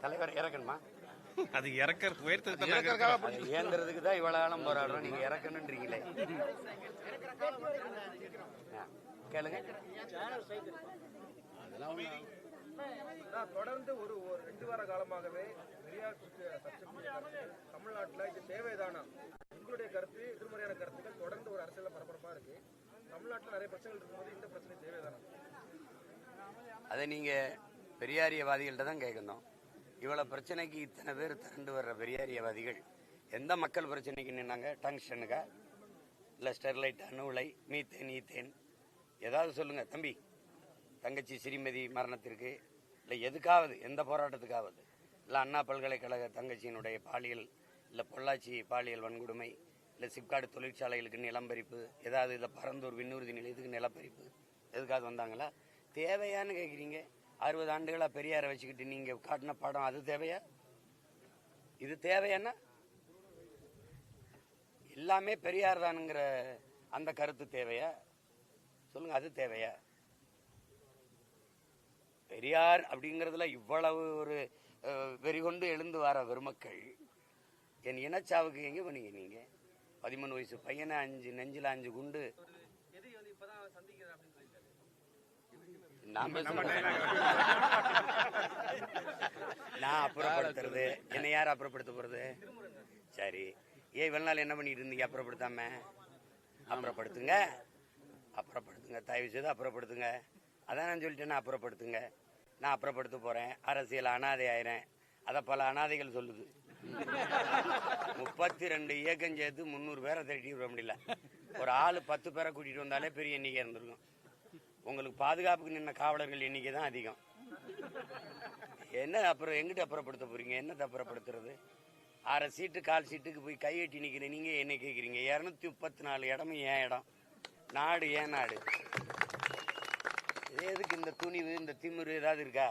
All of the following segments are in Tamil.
தலைவர் இறக்கணுமா? அது உயர்த்துறதுக்கு ஏந்துறதுக்கு தான் இவ்வளவு காலம் போராடுறோம். நீங்க இறக்கணுன்றீங்களே, கேளுங்க. தொடர்ந்து ஒரு 2 வார காலமாகவே தமிழ்நாட்டில் இது தேவைதானா? உங்களுடைய கருத்து, எதிர்மறையான கருத்துக்கள் தொடர்ந்து ஒரு அரசியல் பரபரப்பா இருக்கு. தமிழ்நாட்டில் நிறைய பிரச்சனைகள் இருக்கும்போது இந்த பிரச்சனை தேவைதானா? அதை நீங்க பெரியாரியவாதிகள்ட்ட தான் கேட்கணும். இவ்வளவு பிரச்சனைக்கு இத்தனை பேர் திரண்டு வர்ற பெரியாரியவாதிகள் எந்த மக்கள் பிரச்சனைக்கு நின்னாங்க? டங்ஸ்டனுக்கா, இல்லை ஸ்டெர்லைட், அணு உலை, மீத்தேன், ஈத்தேன், ஏதாவது சொல்லுங்க தம்பி. தங்கச்சி ஸ்ரீமதி மரணத்திற்கு, இல்லை எதுக்காவது, எந்த போராட்டத்துக்காவது, இல்லை அண்ணா பல்கலைக்கழக தங்கச்சியினுடைய பாலியல், இல்லை பொள்ளாச்சி பாலியல் வன்கொடுமை, இல்லை சிப்காடு தொழிற்சாலைகளுக்கு நிலம்பரிப்பு, ஏதாவது இல்லை பரந்தூர் விண்ணூர்தி நிலையத்துக்கு நிலப்பரிப்பு, எதுக்காவது வந்தாங்களா? தேவையான்னு கேட்குறீங்க. 60 ஆண்டுகளாக பெரியாரை வச்சுக்கிட்டு நீங்க காட்டின படம் அது தேவையா? இது தேவையானா? எல்லாமே பெரியார் தானுங்கிற அந்த கருத்து தேவையா? சொல்லுங்க, அது தேவையா? பெரியார் அப்படிங்கிறதுல இவ்வளவு ஒரு வெறிகொண்டு எழுந்து வர பெருமக்கள் என் இனச்சாவுக்கு எங்க பண்ணீங்க நீங்க? 13 வயசு பையனை நெஞ்சில 5 குண்டு. நான் அப்புறப்படுத்துறது என்ன? யார் அப்புறப்படுத்த போறது? சரி, இவ்வளவு நாள் என்ன பண்ணிட்டு இருந்தீங்க? அப்புறப்படுத்தாம அப்புறப்படுத்துங்க, அப்புறப்படுத்துங்க, தயவு செய்து அப்புறப்படுத்துங்க. அதான் நான் சொல்லிட்டேன், அப்புறப்படுத்துங்க. நான் அப்புறப்படுத்த போறேன். அரசியல் அனாதை ஆயிரேன். அத பல அனாதைகள் சொல்லுது. 32 இயக்கம் சேர்த்து 300 பேரை திரட்டி விட முடியல. ஒரு ஆளு 10 பேரை கூட்டிட்டு வந்தாலே பெரிய எண்ணிக்கை இருந்திருக்கும். உங்களுக்கு பாதுகாப்புக்கு நின்ன காவலர்கள் எண்ணிக்கை தான் அதிகம். என்ன அப்புறம் எங்கிட்ட அப்புறப்படுத்த போறீங்க? என்னத்தை அப்புறப்படுத்துறது? 6 சீட்டு 1/4 சீட்டுக்கு போய் கையெட்டி நிக்கிற நீங்க என்ன கேட்குறீங்க? 234 இடமும் ஏன் இடம்? நாடு ஏன் நாடு? எதுக்கு இந்த துணிவு, இந்த திமிரு ஏதாவது இருக்கா?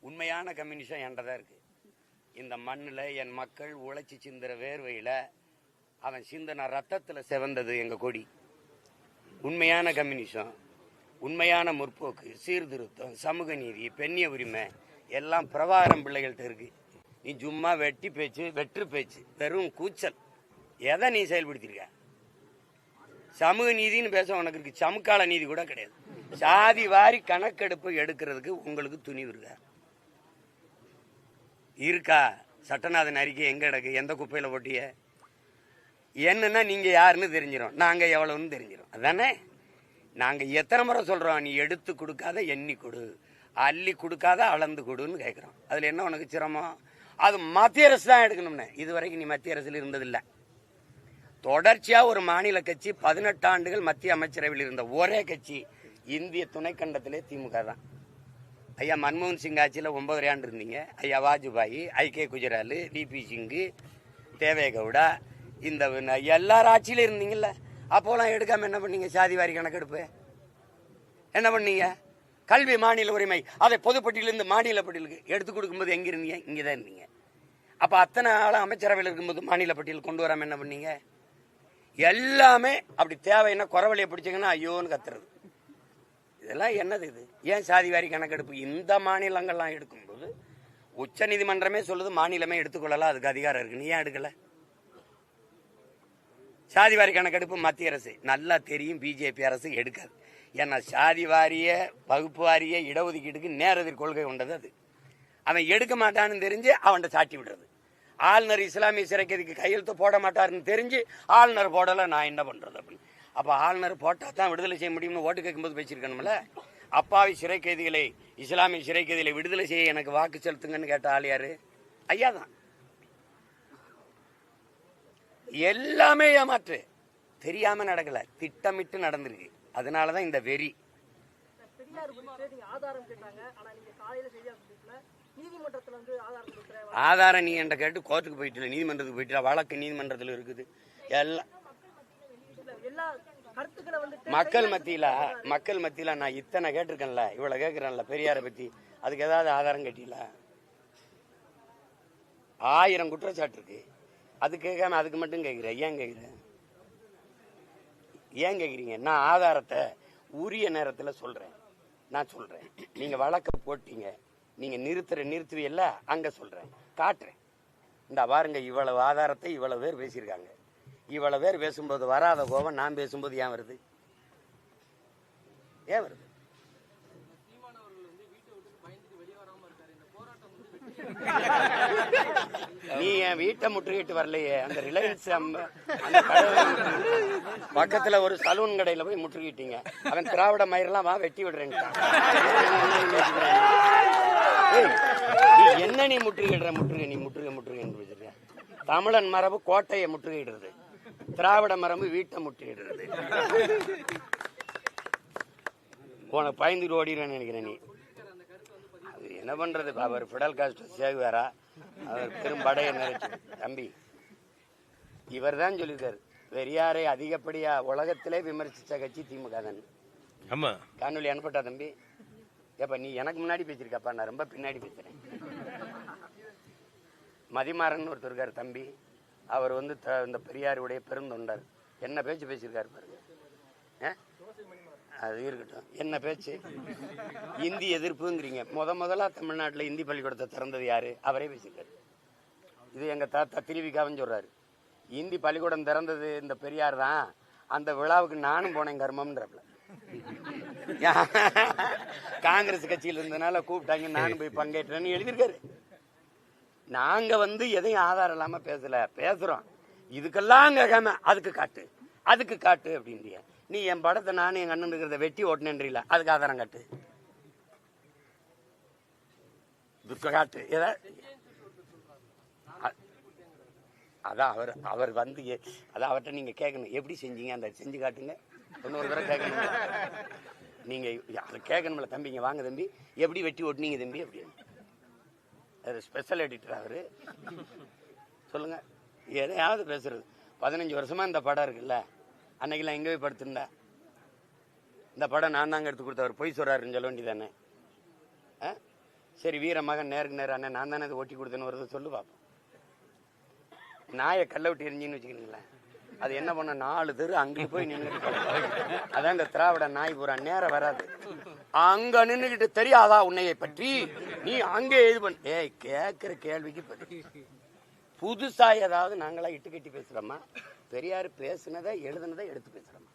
உண்மையான கம்யூனிஸ்டம் என்கிட்டதான் இருக்கு. இந்த மண்ணில் என் மக்கள் உழைச்சி சிந்துற வேர்வையில அவன் சிந்தன ரத்தத்துல செவந்தது எங்க கொடி. உண்மையான கம்யூனிசம், உண்மையான முற்போக்கு, சீர்திருத்தம், சமூக நீதி, பெண்ணிய உரிமை எல்லாம் பிரபாகரம் பிள்ளைகள்கிட்ட இருக்கு. நீ சும்மா வெற்று பேச்சு, வெறும் கூச்சல். எதை நீ செயல்படுத்திருக்க? சமூக நீதினு பேச உனக்கு இருக்கு, சமுக்கால நீதி கூட கிடையாது. சாதி வாரி கணக்கெடுப்பு எடுக்கிறதுக்கு உங்களுக்கு துணிவு இருக்கா? சட்டநாதன் அறிக்கை எங்க கிடக்கு? எந்த குப்பையில போட்டிய? என்னன்னா நீங்க யாருன்னு தெரிஞ்சிடும், நாங்க எவ்வளவுன்னு தெரிஞ்சிடும். அதானே நாங்க எத்தனை முறை சொல்றோம்? நீ எடுத்து கொடுக்காத எண்ணி கொடு, அள்ளி கொடுக்காத அளந்து கொடுன்னு கேட்கிறோம். அதுல என்ன உனக்கு சிரமம்? அது மத்திய அரசு தான் எடுக்கணும்னு. இதுவரைக்கும் நீ மத்திய அரசில் இருந்ததில்லை. தொடர்ச்சியா ஒரு மாநில கட்சி 18 ஆண்டுகள் மத்திய அமைச்சரவையில் இருந்த ஒரே கட்சி இந்திய துணைக்கண்டத்திலே திமுக தான். ஐயா மன்மோகன் சிங் ஆட்சியில் 9 ஆண்டு இருந்தீங்க. ஐயா வாஜ்பாய், ஐ.கே. குஜரால், வி.பி. சிங்கு, தேவேகவுடா, இந்த எல்லாரும் ஆட்சியில இருந்தீங்கல்ல. அப்போலாம் எடுக்காம என்ன பண்ணீங்க? சாதிவாரி கணக்கெடுப்பு என்ன பண்ணீங்க? கல்வி மாநில உரிமை, அதை பொதுப்பட்டியலிருந்து மாநில பட்டியலுக்கு எடுத்து கொடுக்கும்போது எங்க இருந்தீங்க? இங்கதான் இருந்தீங்க. அப்ப அத்தனை ஆளும் அமைச்சரவையில் இருக்கும்போது மாநில பட்டியல் கொண்டு வராம என்ன பண்ணீங்க? எல்லாமே அப்படி தேவைன்னா குறவழியை பிடிச்சிங்கன்னா ஐயோன்னு கத்துறது. இதெல்லாம் என்னது இது? ஏன் சாதிவாரி கணக்கெடுப்பு இந்த மாநிலங்கள்லாம் எடுக்கும்போது உச்ச நீதிமன்றமே சொல்லுது மாநிலமே எடுத்துக்கொள்ளலாம், அதுக்கு அதிகாரம் இருக்கு. நீ ஏன் எடுக்கல? சாதிவாரி கணக்கெடுப்பு மத்திய அரசு நல்லா தெரியும், பிஜேபி அரசு எடுக்காது. ஏன்னா சாதி வாரிய, வகுப்பு வாரிய இடஒதுக்கீட்டுக்கு நேரெதிர் கொள்கை கொண்டது அது. அவன் எடுக்க மாட்டான்னு தெரிஞ்சு அவன்கிட்ட சாட்டி விடுறது. ஆளுநர் இஸ்லாமிய சிறைக்கைதிக்கு கையெழுத்து போட மாட்டாருன்னு தெரிஞ்சு ஆளுநர் போடல, நான் என்ன பண்றது அப்படின்னு. அப்ப ஆளுநர் போட்டா தான் விடுதலை செய்ய முடியும்னு ஓட்டு கேட்கும்போது பேசியிருக்கணும்ல. அப்பாவி சிறை கைதிகளை, இஸ்லாமிய சிறை கைதிகளை விடுதலை செய்ய எனக்கு வாக்கு செலுத்துங்கன்னு கேட்ட ஆள் யாரு? ஐயா தான். எல்லாமே ஏமாற்று, தெரியாம நடக்கல, திட்டமிட்டு நடந்திருக்கு. அதனாலதான் இந்த வெறி. ஆதாரம் நீ என்ற கேட்டு கோர்ட்டுக்கு போயிட்டு நீதிமன்றத்துக்கு போயிட்டு வழக்கு நீதிமன்றத்தில் இருக்குது. எல்லாம் மக்கள் மத்தியில நான் இத்தனை கேட்டிருக்கேன்ல, இவ்வளவு கேட்கிறேன்ல பெரியாரை பத்தி, அதுக்கு ஏதாவது ஆதாரம் கேட்டீங்கள? 1000 குற்றச்சாட்டு இருக்கு. அது கேட்காம அதுக்கு மட்டும் கேட்கிற. ஏன் கேட்கிறீங்க? நான் ஆதாரத்தை உரிய நேரத்தில் சொல்றேன். நான் சொல்றேன், நீங்க வழக்க போட்டீங்க, நீங்க நிறுத்துவீல்ல, அங்க சொல்றேன், காட்டுறேன். இந்த பாருங்க, இவ்வளவு ஆதாரத்தை இவ்வளவு பேர் பேசியிருக்காங்க. இவ்வளவு பேர் பேசும்போது வராத கோபம் நான் பேசும்போது ஏன் வருது? ஏன் வருது? நீ என் வீட்டை முற்றுகிட்டு வரலையே, அந்த ரிலையன்ஸ் பக்கத்துல ஒரு சலூன் கடையில போய் முற்றுகிட்டீங்க. அவன் திராவிட மயிரெல்லாம் வா வெட்டி விடுறேன். என்ன நீ முற்றுகிடுற? நீ முற்றுகை தமிழன் மரபு கோட்டையை முற்றுகையிடுறது, திராவிட மரபு வீட்டை முற்றுகையிடுறது. உனக்கு பயந்துட்டு ஓடிடுவேன்னு நினைக்கிறேன் நீ. அது என்ன பண்றது? அவர் பிடல் காஸ்ட்ரோ சேகுவாரா? அவர் பெரும் படையை நிறைச்சு தம்பி. இவர் தான் சொல்லியிருக்காரு, பெரியாரை அதிகப்படியா உலகத்திலே விமர்சிச்ச கட்சி திமுக தான். ஆமா, காணொலி அனுப்பட்டா தம்பி? ஏப்பா நீ எனக்கு முன்னாடி பேசியிருக்கப்பா, நான் ரொம்ப பின்னாடி பேசுறேன். மதிமாறன் ஒருத்தர் இருக்காரு தம்பி, அவர் வந்து இந்த பெரியாருடைய பெருந்தொண்டர். என்ன பேச்சு பேசியிருக்காரு பாருங்க. அது இருக்கட்டும், என்ன பேச்சு? இந்தி எதிர்ப்புங்கிறீங்க. முதலா தமிழ்நாட்டில் இந்தி பள்ளிக்கூடத்தை திறந்தது யாரு? அவரே பேசியிருக்காரு. இது எங்க தாத்தா திருவிக்காவன்னு சொல்றாரு. இந்தி பள்ளிக்கூடம் திறந்தது இந்த பெரியார் தான். அந்த விழாவுக்கு நானும் போனேன் கர்மம்ன்றப்பல. காங்கிரஸ் கட்சியில் இருந்தனால கூப்பிட்டாங்க, நானும் போய் பங்கேற்றேன்னு எழுதியிருக்காரு. நாங்க வந்து எதையும் ஆதாரம் இல்லாம பேசுறோம். இதுக்கெல்லாம் கேட்காம அதுக்கு காட்டு அப்படின்றிய. நீ என் படத்தை நானும் எங்க அண்ணன் இருக்கிறத வெட்டி ஓட்டினேன்றீல, அதுக்கு ஆதாரம் காட்டு. அதான் அவர் வந்து அதான் அவர்கிட்ட நீங்க கேட்கணும், எப்படி செஞ்சீங்க, அந்த செஞ்சு காட்டுங்க. இன்னொரு தடவை கேட்கணும். நீங்க அதை கேட்கணும்ல தம்பிங்க. வாங்க தம்பி, எப்படி வெட்டி ஓட்டினீங்க தம்பி அப்படின்னு. ஸ்பெஷல் எடிட்டர் அவரு. சொல்லுங்க, எதையாவது பேசுறது. 15 வருஷமா இந்த படம் இருக்குல்ல, அன்னைக்கெல்லாம் எங்க போய் படுத்திருந்தா? இந்த படம் நான் தாங்க எடுத்து கொடுத்தவர், பொய் சொல்றாருன்னு சொல்ல வேண்டியதானே? சரி, வீர மகன் நேருக்கு நேரம் அண்ணன் நான் தானே அதை ஒட்டி கொடுத்தேன்னு வருது, சொல்லு பார்ப்போம். நாயை கல்ல விட்டு எரிஞ்சின்னு வச்சுக்கிறீங்களேன், அது என்ன பண்ண 4 தெரு அங்கிட்டு போய் நின்று. அதான் இந்த திராவிட நாய் பூரா நேரம் வராது. அங்க நின்றுகிட்டு தெரியாதா உன்னையை பற்றி, நீ அங்கே இது பண்ண. கேட்கிற கேள்விக்கு புதுசா ஏதாவது நாங்களா இட்டு கட்டி பேசுறோமா? பெரியார் பேசுனதை எழுதுனதை எடுத்து பேசுறோமா?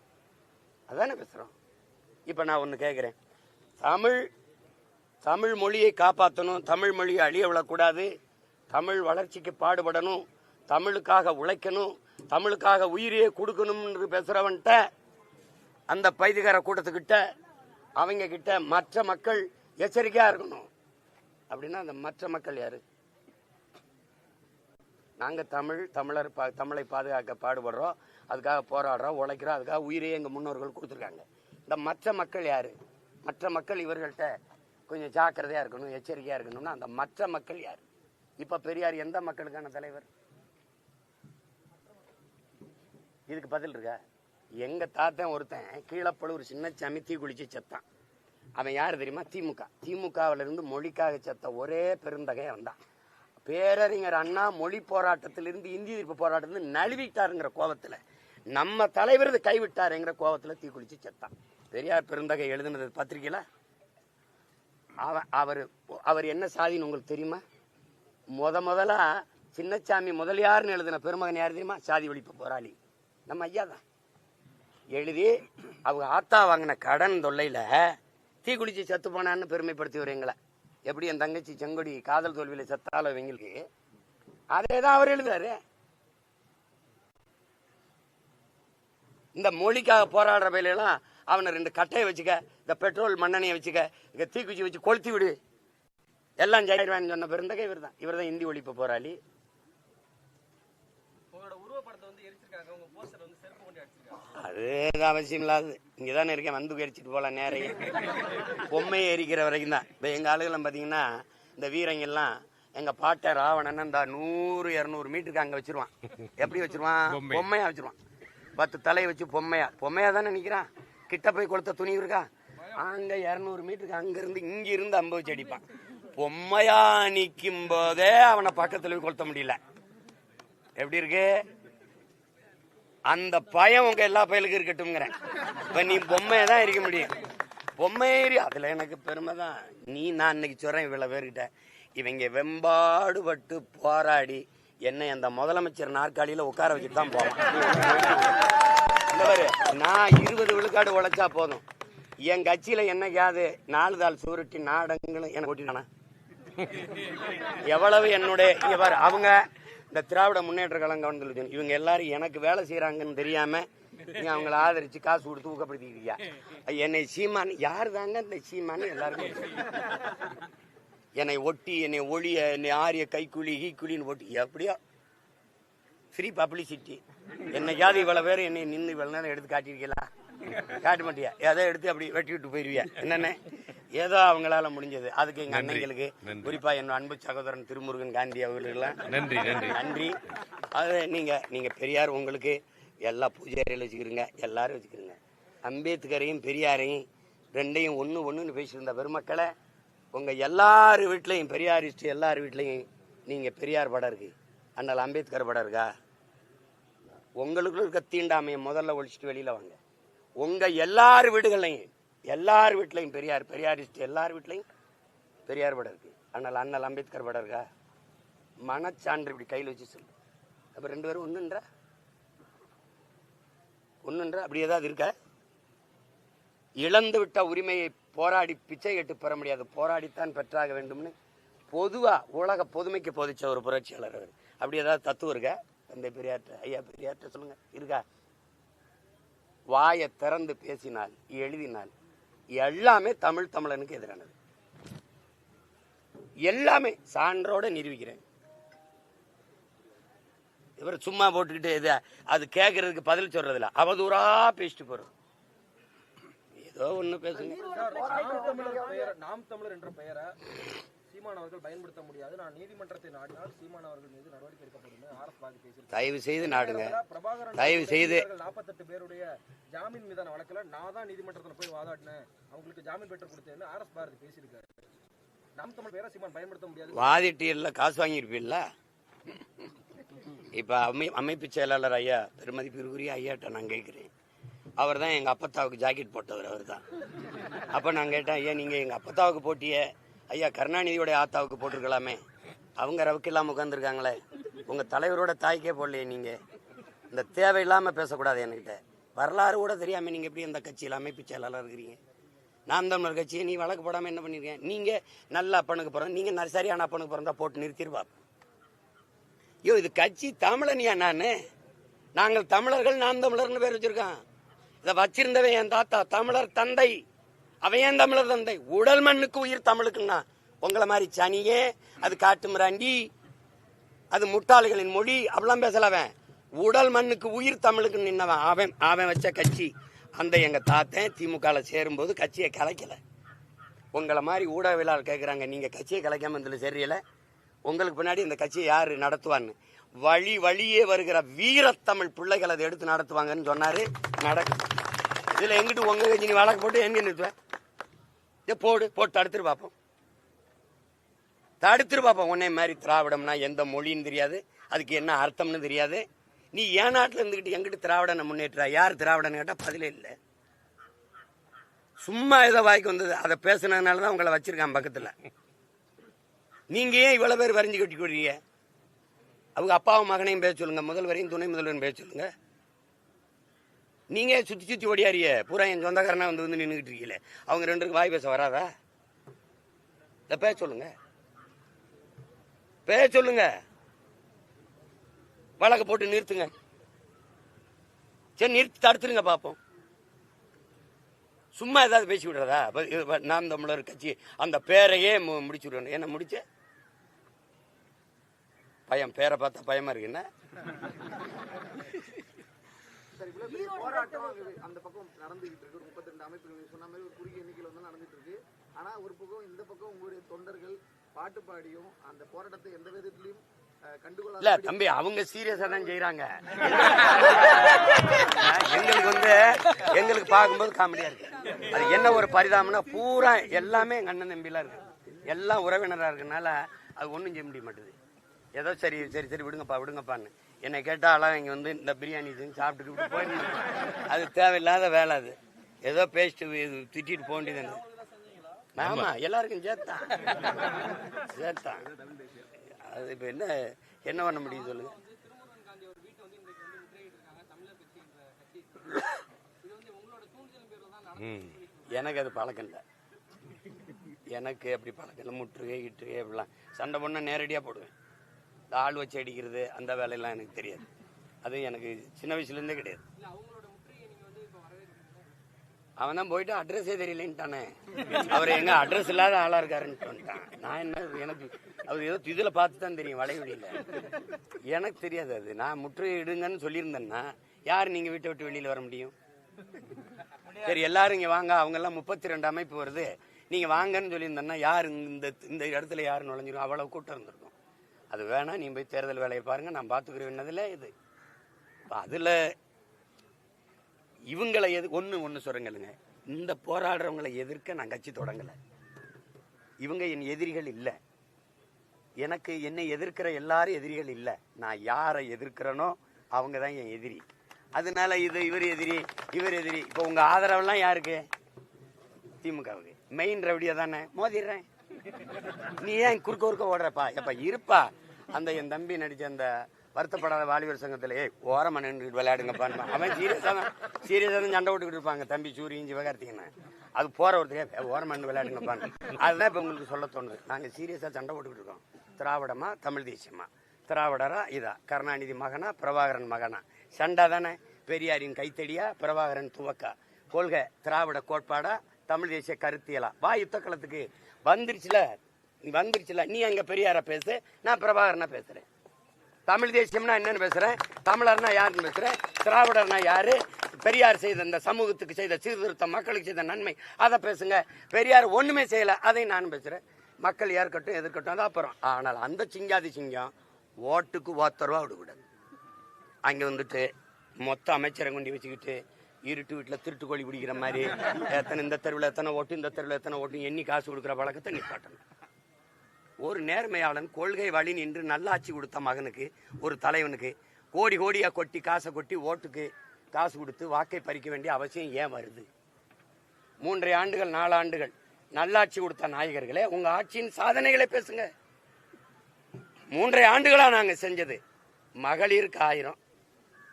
அதானே பேசுறோம். இப்ப நான் ஒண்ணு கேட்கிறேன், தமிழ் மொழியை காப்பாற்றணும், தமிழ் மொழியை அழிய விடக்கூடாது, தமிழ் வளர்ச்சிக்கு பாடுபடணும், தமிழுக்காக உழைக்கணும், தமிழுக்காக உயிரையே கொடுக்கணும்னு பேசுறவன்ட்ட, அந்த பைதிகார கூட்டத்துக்கிட்ட, அவங்க கிட்ட மற்ற மக்கள் எச்சரிக்கையா இருக்கணும். அப்படின்னா அந்த மற்ற மக்கள் யாரு? நாங்க தமிழர் தமிழை பாதுகாக்க பாடுபடுறோம், அதுக்காக போராடுறோம், உழைக்கிறோம், அதுக்காக உயிரையே எங்க முன்னோர்கள் கொடுத்துருக்காங்க. இந்த மற்ற மக்கள் யாரு? மற்ற மக்கள் இவர்கள்ட்ட கொஞ்சம் ஜாக்கிரதையா இருக்கணும், எச்சரிக்கையா இருக்கணும்னா அந்த மற்ற மக்கள் யாரு? இப்ப பெரியார் எந்த மக்களுக்கான தலைவர்? இதுக்கு பதில் இருக்கா? எங்க தாத்தன் ஒருத்தன் கீழப்பழுவூர் சின்னச்சாமி தீ குளிச்சு செத்தான். அவன் யாரு தெரியுமா? திமுகவில இருந்து மொழிக்காக செத்த ஒரே பெருந்தகை வந்தான். பேரறிஞர் அண்ணா மொழி போராட்டத்திலிருந்து இந்தி எதிர்ப்பு போராட்டத்திலிருந்து நழுவிட்டாருங்கிற கோபத்துல, நம்ம தலைவர் கைவிட்டாருங்கிற கோபத்துல தீ குளிச்சு செத்தான். பெரியார் பெருந்தகை எழுதுனது பத்திரிகையில. அவர் என்ன சாதின்னு உங்களுக்கு தெரியுமா? முதலா சின்னச்சாமி முதலியார்னு எழுதின பெருமகன் யாரு தெரியுமா? சாதி ஒழிப்பு போராளி நம்ம ஐயா தான். எழுதி அவங்க ஆத்தா வாங்கின கடன் தொல்லையில தீ குளிச்சு செத்து போனான்னு பெருமைப்படுத்தி வரீங்களா? எப்படி என் தங்கச்சி செங்கொடி காதல் தோல்வியில செத்தால இவங்களுக்கு அதேதான் அவர் எழுதாரு. இந்த மொழிக்காக போராடுற பயிலாம் அவனை 2 கட்டையை வச்சுக்க, இந்த பெட்ரோல் மண்ணெண்ணையை வச்சுக்க, இங்க தீக்குச்சி வச்சு கொளுத்தி விடு, எல்லாம் ஜெயிடுவான்னு சொன்ன பெருந்தகை இவர் தான். இவர் தான் இந்தி ஒழிப்பு போராளி. அது அவசியம் இல்லாது. இங்கதானே இருக்கேன், வந்து எரிச்சிட்டு போலாம் நேரையே. பொம்மையை எரிக்கிற வரைக்கும் தான். இப்ப எங்க ஆளுகள்லாம் பாத்தீங்கன்னா, இந்த வீரங்கெல்லாம் எங்க பாட்டை ராவணன் இந்த 100-200 மீட்டருக்கு அங்க வச்சிருவான். எப்படி வச்சிருவான்? பொம்மையா வச்சிருவான். 10 தலையை வச்சு பொம்மையா தானே நிக்கிறான். கிட்ட போய் கொளுத்த துணி இருக்கா? அங்க 200 மீட்டருக்கு அங்க இருந்து அம்ப வச்சு அடிப்பான். பொம்மையா நிக்கும் போதே அவனை பக்கத்துல போய் கொளுத்த முடியல. எப்படி இருக்கு? அந்த பயம் உங்க எல்லா பயலுக்கும் இருக்கட்டும். இப்ப நீ பொம்மையை தான் இருக்க முடியும். பொம்மையேறி அதுல எனக்கு பெருமை தான். நான் இன்னைக்கு சொல்றேன் இவ்வளவு பேர்கிட்ட, இவங்க வெம்பாடுபட்டு போராடி என்னை அந்த முதலமைச்சர் நாற்காலியில உட்கார வச்சுட்டு தான் போவான். நான் 20 விழுக்காடு உழைச்சா போதும். என் கட்சியில என்னைக்காவது 4 தாள் சூருட்டி நாடகங்களும் என்ன ஓட்டினானா? எவ்வளவு என்னுடைய அவங்க இந்த திராவிட முன்னேற்ற கழகம் இவங்க எல்லாரும் எனக்கு வேலை செய்யறாங்கன்னு தெரியாம நீங்க அவங்களை ஆதரிச்சு காசு கொடுத்து ஊக்கப்படுத்திக்கிறியா? என்னை சீமான் யாரு தாங்க இந்த சீமான்னு எல்லாருமே என்னை ஒட்டி என்னை ஒளிய என்னை ஆரிய கைக்கூலி கீக்குலின்னு ஒட்டி எப்படியோ ஃப்ரீ பப்ளிசிட்டி. என்னைக்காவது இவ்வளவு பேர் என்னை நின்று இவ்வளவு நேரம் எடுத்து காட்டியிருக்கலாம்? காட்ட மாட்டியா? ஏதோ எடுத்து அப்படி வெட்டி விட்டு போயிருவியா? என்னன்னு ஏதோ அவங்களால முடிஞ்சது. அதுக்கு எங்க அன்னைங்களுக்கு, குறிப்பா என் அன்பு சகோதரன் திருமுருகன் காந்தி அவர்களுக்கெல்லாம் நன்றி நன்றி நன்றி. அது நீங்க பெரியார் உங்களுக்கு எல்லா பூஜை அறையில் வச்சுக்கிறீங்க, எல்லாரும் வச்சுக்கிறீங்க. அம்பேத்கரையும் பெரியாரையும் ரெண்டையும் ஒண்ணுன்னு பேசியிருந்த பெருமக்களை உங்க எல்லார் வீட்லையும் பெரியாரிஸ்ட் எல்லார் வீட்லையும் நீங்க பெரியார் படம் இருக்கு, அண்ணல் அம்பேத்கர் படம் இருக்கா? உங்களுக்குள்ள இருக்க தீண்டாமையை முதல்ல ஒழிச்சிட்டு வெளியில வாங்க. உங்க எல்லார் வீட்லையும் பெரியாரிஸ்ட் எல்லார் வீட்லையும் பெரியார் படம் இருக்கு, அண்ணல் அம்பேத்கர் படம் இருக்கா? மனச்சான்று இப்படி கையில் வச்சு சொல்லு. அப்ப 2 பேரும் ஒண்ணுன்ற அப்படி ஏதாவது இருக்க? இழந்து விட்ட உரிமையை போராடி பிச்சை கேட்டு பெற முடியாது, போராடித்தான் பெற்றாக வேண்டும்னு பொதுவா உலக பொதுமைக்கு போதிச்ச ஒரு புரட்சியாளர் அவர். அப்படி ஏதாவது தத்துவம் இருக்கா? தந்தை பெரியார்ட்ட, ஐயா பெரியார்ட்ட சொல்லுங்க, இருக்கா? வாயை திறந்து பேசினால் எழுதினால் எல்லாமே தமிழனுக்கு எதிரானது. எல்லாமே சான்றோட நிரூபிக்கிறேன். இவர் சும்மா போட்டுக்கிட்டு அது கேட்கறதுக்கு பதில் சொல்றதில்ல, அவதூறா பேசிட்டு போறோம். ஏதோ ஒண்ணு பேசுங்க. நாம் தமிழர் என்ற பெயரை சீமான் அவர்கள் பயன்படுத்த முடியாது, நான் நீதிமன்றத்தை நாடினால் சீமான் அவர்கள் மீது நடவடிக்கை எடுக்கப்படும் ஆர்எஸ் பாரதி பேசியிருக்காரு. தயவு செய்து நாடுங்க, தயவு செய்து. 48 பேருடைய ஜாமீன் மீதான வழக்குல நான் தான் நீதிமன்றத்தில் போய் வாதாடினேன், அவங்களுக்கு ஜாமீன் பெற்று கொடுத்தேன்னு ஆர்எஸ் பாரதி பேசியிருக்காரு. நாம் தமிழ் பெயரை சீமான் பயன்படுத்த முடியாது. வாதிட்டியல்ல காசு வாங்கியிருப்பீல்ல? இப்ப அமைப்பு செயலாளர் ஐயா பெருமதிப்பிற்குரிய ஐயாட்ட நான் கேட்கிறேன், அவர் தான் எங்க அப்பத்தாவுக்கு ஜாக்கெட் போட்டவர், அவர் தான். அப்ப நான் கேட்டேன், ஐயா நீங்க எங்க அப்பத்தாவுக்கு போட்டிய ஐயா கருணாநிதியோட ஆத்தாவுக்கு போட்டிருக்கலாமே, அவங்க ரவுக்கு இல்லாம உட்காந்துருக்காங்களே, உங்க தலைவரோட தாய்க்கே போடலையே. நீங்க இந்த தேவையில்லாம பேசக்கூடாது என்கிட்ட. வரலாறு கூட தெரியாம நீங்க எப்படி இந்த கட்சியில் அமைப்பு செயலாளர் இருக்கிறீங்க? நாம் தமிழர் கட்சியை நீ வழக்கு போடாம என்ன பண்ணிருக்கீங்க? நீங்க நல்ல அப்பனுக்கு பிறந்த, நீங்க சரியான அப்பனுக்கு பிறந்தா போட்டு நிறுத்திடுவா. ஐயோ இது கட்சி தமிழனியா? நாங்கள் தமிழர்கள் நாம் தமிழர்னு பேர் வச்சிருக்கான். இதை வச்சிருந்தவன் என் தாத்தா தமிழர் தந்தை, அவன் ஏன் தமிழர் தந்தை? உடல் மண்ணுக்கு உயிர் தமிழுக்குன்னா உங்களை மாதிரி சனியே, அது காட்டு மிராண்டி, அது முட்டாள்களின் மொழி அப்படிலாம் பேசலவன். உடல் மண்ணுக்கு உயிர் தமிழுக்கு நின்னவன் அவன் வச்ச கட்சி. அந்த எங்க தாத்தன் திமுக சேரும்போது கட்சியை கலைக்கல. உங்களை மாதிரி ஊடகவியலாளர் கேட்குறாங்க, நீங்க கட்சியை கலைக்காம இருந்தது சரியில்லை, உங்களுக்கு பின்னாடி இந்த கட்சியை யாரு நடத்துவான்னு. வழியே வருகிற வீரத்தமிழ் பிள்ளைகள் அதை எடுத்து நடத்துவாங்கன்னு சொன்னாரு. நடக்கும். இதுல எங்கிட்டு உங்க கட்சி நீ வழக்கு போட்டு எங்க நிறுத்துவேன்? போட்டு தடுத்துட்டு பார்ப்போம். உன்னை மாதிரி திராவிடம்னா எந்த மொழின்னு தெரியாது, அதுக்கு என்ன அர்த்தம்னு தெரியாது. நீ ஏன் நாட்டில் இருந்துகிட்டு எங்கிட்டு திராவிடனை முன்னேற்றா? யார் திராவிடன்னு கேட்டா பதிலே இல்லை. சும்மா ஏதோ வாய்க்கு வந்தது அதை பேசுனதுனாலதான் உங்களை வச்சிருக்கான் பக்கத்துல. நீங்க ஏன் இவ்வளவு பேர் வரைஞ்சு கட்டி கொடுறீங்க? அவங்க அப்பாவும் மகனையும் பேச சொல்லுங்க, முதல்வரையும் துணை முதல்வரையும் பேச சொல்லுங்க. நீங்க சுத்தி ஓடியாரிய பூரா என் சொந்தக்காரனா வந்து நின்றுகிட்டு இருக்கீங்களே, அவங்க 2 பேருக்கு வாய் பேச வராதா? பேச சொல்லுங்க, வழக்கு போட்டு நிறுத்துங்க. சரி நிறுத்தி தடுத்துருங்க பார்ப்போம். சும்மா ஏதாவது பேசி விடுறதா? நாம் தமிழர் கட்சி அந்த பேரையே முடிச்சு விடணும். என்ன முடிச்ச பயம்? பேரை பார்த்தா பயமா இருக்குன்னா போராட்டம் அந்த பக்கம் நடந்துகிட்டு இருக்கு. 32 அமைப்புகள் சொன்ன மாதிரி ஒரு குறுகிய எண்ணிக்கையில் வந்து நடந்துட்டு இருக்கு. ஆனா ஒரு பக்கம் இந்த பக்கம் உங்களுடைய தொண்டர்கள் பாட்டு பாடியும் அந்த போராட்டத்தை எந்த விதத்திலையும் கண்டுகொள்ள இல்ல. தம்பி அவங்க சீரியஸா தான் செய்யறாங்க. எங்களுக்கு பார்க்கும்போது காமெடியா இருக்கு. அது என்ன ஒரு பரிதாபம்னா பூரா எல்லாமே எங்க அண்ணன் தம்பிலாம் இருக்கு, எல்லாம் உறவினரா இருக்கனால அது ஒன்றும் செய்ய முடிய மாட்டேது. ஏதோ சரி விடுங்கப்பான்னு என்னை கேட்டாலாம் இங்க வந்து இந்த பிரியாணி செஞ்சு சாப்பிட்டுட்டு போயிடணும். அது தேவையில்லாத வேலை. அது ஏதோ பேசிட்டு திட்டிட்டு போக வேண்டியதானே. ஆமா, எல்லாருக்கும் சேர்த்தான். அது இப்ப என்ன பண்ண முடியும் சொல்லுங்க. எனக்கு அது பழக்கம் இல்லை. எனக்கு அப்படி பழக்கம் இல்லை. முற்றுகை இட்டுகை அப்படிலாம் சண்டை பண்ண நேரடியாக போடுவேன். இந்த ஆள் வச்சு அடிக்கிறது அந்த வேலையெல்லாம் எனக்கு தெரியாது. அது எனக்கு சின்ன வயசுலேருந்தே கிடையாது. அவன் தான் போயிட்டு அட்ரஸே தெரியலன்ட்டானே. அவர் எங்க அட்ரஸ் இல்லாத ஆளா இருக்காருன்னு வந்துட்டான். நான் என்ன, எனக்கு அவர் ஏதோ இதுல பார்த்து தான் தெரியும், வலைவெளியில. எனக்கு தெரியாது அது. நான் முற்றுகை இடுங்கன்னு சொல்லியிருந்தேன்னா யார் நீங்க வீட்டை விட்டு வெளியில வர முடியும்? சரி, எல்லாரும் இங்க வாங்க, அவங்க எல்லாம் 32 அமைப்பு வருது, நீங்க வாங்கன்னு சொல்லியிருந்தேன்னா யார் இந்த இடத்துல யாரு நுழைஞ்சிரும்? அவ்வளவு கூட்டம் இருந்திருக்கும். அது வேணா, நீங்க போய் தேர்தல் வேலையை பாருங்க, நான் பாத்துக்கிறேன்னதுல இது. அதுல இவங்களை ஒண்ணு சொல்றேங்க, இந்த போராடுறவங்களை எதிர்க்க நான் கட்சி தொடங்கல. இவங்க என் எதிரிகள் இல்ல. எனக்கு என்னை எதிர்க்கிற எல்லாரும் எதிரிகள் இல்ல. நான் யாரை எதிர்க்கிறனோ அவங்க தான் என் எதிரி. அதனால இவர் எதிரி இவர் எதிரி. இப்ப உங்க ஆதரவெல்லாம் யாருக்கு? திமுகவுக்கு. மெயின் ரவுடியா தானே, மோதிடுறேன். நீ ஏன் குறுக்க ஓடுறப்பா? எப்ப இருப்பா. அந்த என் தம்பி நடிச்ச அந்த வருத்தப்படாத வாலிபர் சங்கத்துல ஓரமா நின்று விளையாடுங்கப்பான்னு அவன் சீரியஸா தான் சண்டை விட்டுக்கிட்டு இருப்பாங்க. தம்பி சூரியன் சிவகார்த்திகேயன் அது போற ஒருத்தர் ஓரமா நின்று விளையாடுங்கப்பான்னு. அதுதான் இப்ப உங்களுக்கு சொல்ல தோணுது. நாங்க சீரியஸா சண்டை போட்டுக்கிட்டு இருக்கோம். திராவிடமா தமிழ் தேசியமா? திராவிடரா இதா? கருணாநிதி மகனா பிரபாகரன் மகனா? சண்டை தானே. பெரியாரின் கைத்தடியா பிரபாகரன் துவக்கா? கொள்கை திராவிட கோட்பாடா தமிழ் தேசிய கருத்தியலா? வா யுத்த களத்துக்கு. வந்துருச்சுல. நீ அங்க பெரியார பேசு, நான் பிரபாகரனா பேசுறேன். தமிழ் தேசியம்னா என்னன்னு பேசுறேன், தமிழர்னா யாருன்னு பேசுறேன், திராவிடர்னா யாரு, பெரியார் செய்த இந்த சமூகத்துக்கு செய்த சீர்திருத்தம், மக்களுக்கு செய்த நன்மை, அதை பேசுங்க. பெரியார் ஒண்ணுமே செய்யல, அதை நானும் பேசுறேன். மக்கள் ஏற்கட்டும் எதிர்க்கட்டும், அது அப்புறம். ஆனால் அந்த சிங்காதி சிங்கம் ஓட்டுக்கு ஒத்தரவா விடக்கூடாது. அங்க வந்துட்டு மொத்த அமைச்சரை கொண்டு வச்சுக்கிட்டு இருட்டு வீட்டுல திருட்டு கோழி பிடிக்கிற மாதிரி இந்த தெருவில் எத்தனை ஓட்டு, இந்த தெருவில் எத்தனை ஓட்டு எண்ணி காசு கொடுக்குற பழக்கத்தை நிப்பாட்டணும். ஒரு நேர்மையாளன் கொள்கை வழி நின்று நல்லாட்சி கொடுத்த மகனுக்கு, ஒரு தலைவனுக்கு கோடி கோடியா கொட்டி காசை கொட்டி ஓட்டுக்கு காசு கொடுத்து வாக்கை பறிக்க வேண்டிய அவசியம் ஏன் வருது? 3 ஆண்டுகள் 4 ஆண்டுகள் நல்லாட்சி கொடுத்த நாயகர்களே, உங்க ஆட்சியின் சாதனைகளை பேசுங்க. 3 ஆண்டுகளா நாங்க செஞ்சது, மகளிருக்கு 1000,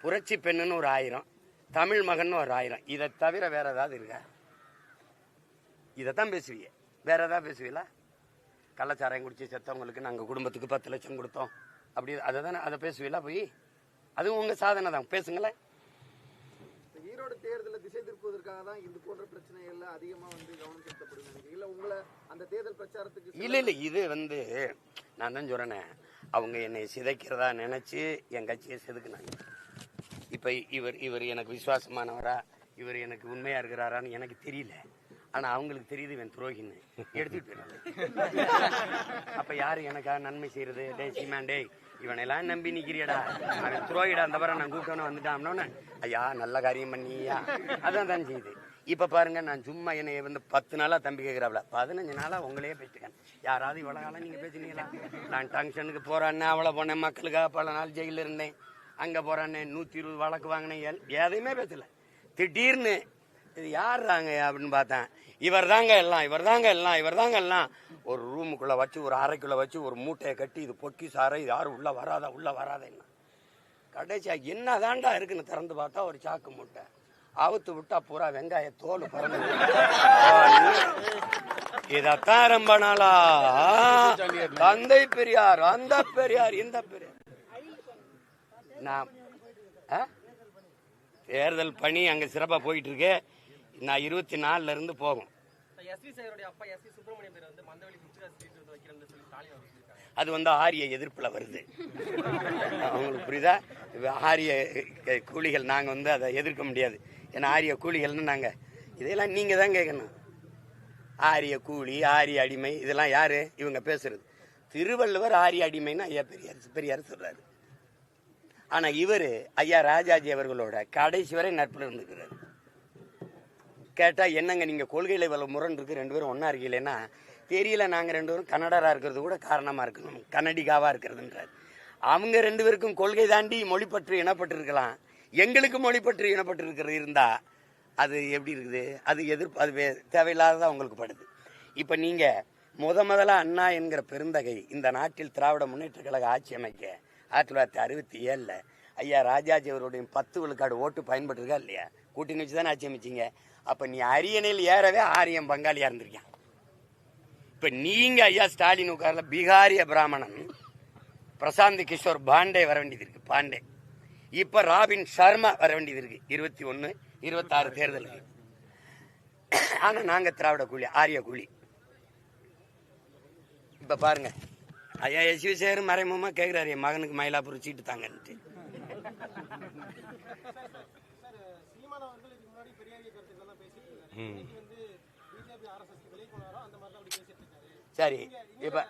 புரட்சி பெண்ணுன்னு ஒரு 1000, தமிழ் மகன் ஒரு 1000. இதை தவிர வேற ஏதாவது இருக்கா? இதைத்தான் பேசுவீங்க. வேற ஏதாவது பேசுவீங்களா? கள்ளச்சாராயம் குடிச்சு செத்தவங்களுக்கு நாங்கள் குடும்பத்துக்கு 10 லட்சம் கொடுத்தோம், அப்படி அதை தானே அதை பேசுவீங்களா போய்? அதுவும் உங்க சாதனை தான், பேசுங்களேன். ஈரோடு தேர்தலை திசை திருப்புவதற்காக தான் இது போன்ற பிரச்சனைகள்ல அதிகமா கவனம் செலுத்தப்படுது. இல்ல உங்களை அந்த தேர்தல் பிரச்சாரத்துக்கு இல்ல இது நான் தான் சொல்றேனே, அவங்க என்னை சிதைக்கிறதா நினைச்சு என் கட்சியை செதுக்குனாங்க. இப்ப இவர் எனக்கு விசுவாசமானவரா, இவர் எனக்கு உண்மையா இருக்கிறாரான்னு எனக்கு தெரியல. ஆனா அவங்களுக்கு தெரியுது இவன் துரோகின்னு, எடுத்துட்டு போயிடுறாங்க. அப்ப யாரு எனக்கா நன்மை செய்யறது? டே சீமாண்டே, இவனெல்லாம் நம்பி நிக்கிறியடா, அவன் துரோகிடா, அந்த பாரு நான் கூப்பிட்டவன வந்துட்டான், ஐயா நல்ல காரியம் பண்ணியா, அதான் தான் செய்யுது. இப்ப பாருங்க, நான் சும்மா என்னை 10 நாளா தம்பி கேட்கிறாப்ல, 15 நாளா உங்களையே பேசிட்டேன். யாராவது இவ்வளவு காலம் நீங்க பேசுனீங்களா? நான் டங்ஷனுக்கு போறான்னு அவ்வளவு போனேன், மக்களுக்காக பல நாள் ஜெயில இருந்தேன், அங்க போறான்னு 120 வழக்கு வாங்கினேன், எதையுமே பேசல. திடீர்னு இது யாருறாங்க அப்படின்னு பார்த்தேன், இவர் தாங்க எல்லாம். ஒரு ரூமுக்குள்ள வச்சு, ஒரு அறைக்குள்ள வச்சு ஒரு மூட்டையை கட்டி, இது பொக்கி சாரை, யாரும் உள்ள வராத என்ன கடைசியா என்னதான்டா இருக்குன்னு திறந்து பார்த்தா ஒரு சாக்கு மூட்டை. அவுத்து விட்டா பூரா வெங்காய தோல் பறந்து. இதத்தான் ரொம்ப நாளா தந்தை பெரியார், அந்த பெரியார், இந்த பெரியார். நான் தேர்தல் பணி அங்க சிறப்பா போயிட்டு இருக்கு. நான் 24 இருந்து போகும். அது ஆரிய எதிர்ப்புல வருது. அவங்களுக்கு புரியுதா? ஆரிய கூலிகள் நாங்க அதை எதிர்க்க முடியாது. ஏன்னா ஆரிய கூலிகள்னு நாங்க இதெல்லாம் நீங்க தான் கேட்கணும். ஆரிய கூலி, ஆரிய அடிமை, இதெல்லாம் யாரு இவங்க பேசுறது? திருவள்ளுவர் ஆரிய அடிமைன்னு ஐயா பெரியார் சொல்றாரு. ஆனா இவரு ஐயா ராஜாஜி அவர்களோட கடைசி வரை நட்புல இருந்துக்கிறாரு. கேட்டா என்னங்க நீங்க கொள்கையில இவ்வளவு முரண் இருக்கு, 2 பேரும் ஒன்னா இருக்கீங்களேன்னா, தெரியல, நாங்க 2 பேரும் கன்னடரா இருக்கிறது கூட காரணமா இருக்கணும், கன்னடிகாவா இருக்கிறதுன்றாரு. அவங்க 2 பேருக்கும் கொள்கை தாண்டி மொழிப்பற்று இனப்பட்டு இருக்கலாம். எங்களுக்கு மொழிப்பற்று இனப்பட்டு இருக்கிறது இருந்தா அது எப்படி இருக்குது? அது தேவையில்லாததான் உங்களுக்கு படுது. இப்போ நீங்கள் முதல்ல அண்ணா என்கிற பெருந்தகை இந்த நாட்டில் திராவிட முன்னேற்ற கழக ஆட்சி அமைக்க 1967 ஐயா ராஜாஜி அவருடைய 10 விழுக்காடு ஓட்டு பயன்பட்டுருக்கா இல்லையா? கூட்டணி வச்சு தானே ஆட்சி அமைச்சிங்க. அப்போ நீ அரியணையில் ஏறவே ஆரியம் பங்காளியாக இருந்திருக்கான். இப்போ நீங்கள் ஐயா ஸ்டாலின் உட்கார்ல பீகாரிய பிராமணன் பிரசாந்த் கிஷோர் பாண்டே வர வேண்டியது இருக்கு. பாண்டே இப்போ ராபின் சர்மா வர வேண்டியது இருக்கு 21, 26 தேர்தலுக்கு. ஆனால் நாங்கள் திராவிட கூலி, ஆரிய கூலி. இப்போ பாருங்க, ஐயா எஸ்வி சேர் மறைமுகமாக கேட்குறாரு என் மகனுக்கு மயிலாப்பூர் சீட்டு தாங்கன்ட்டு. சரி, இப்போ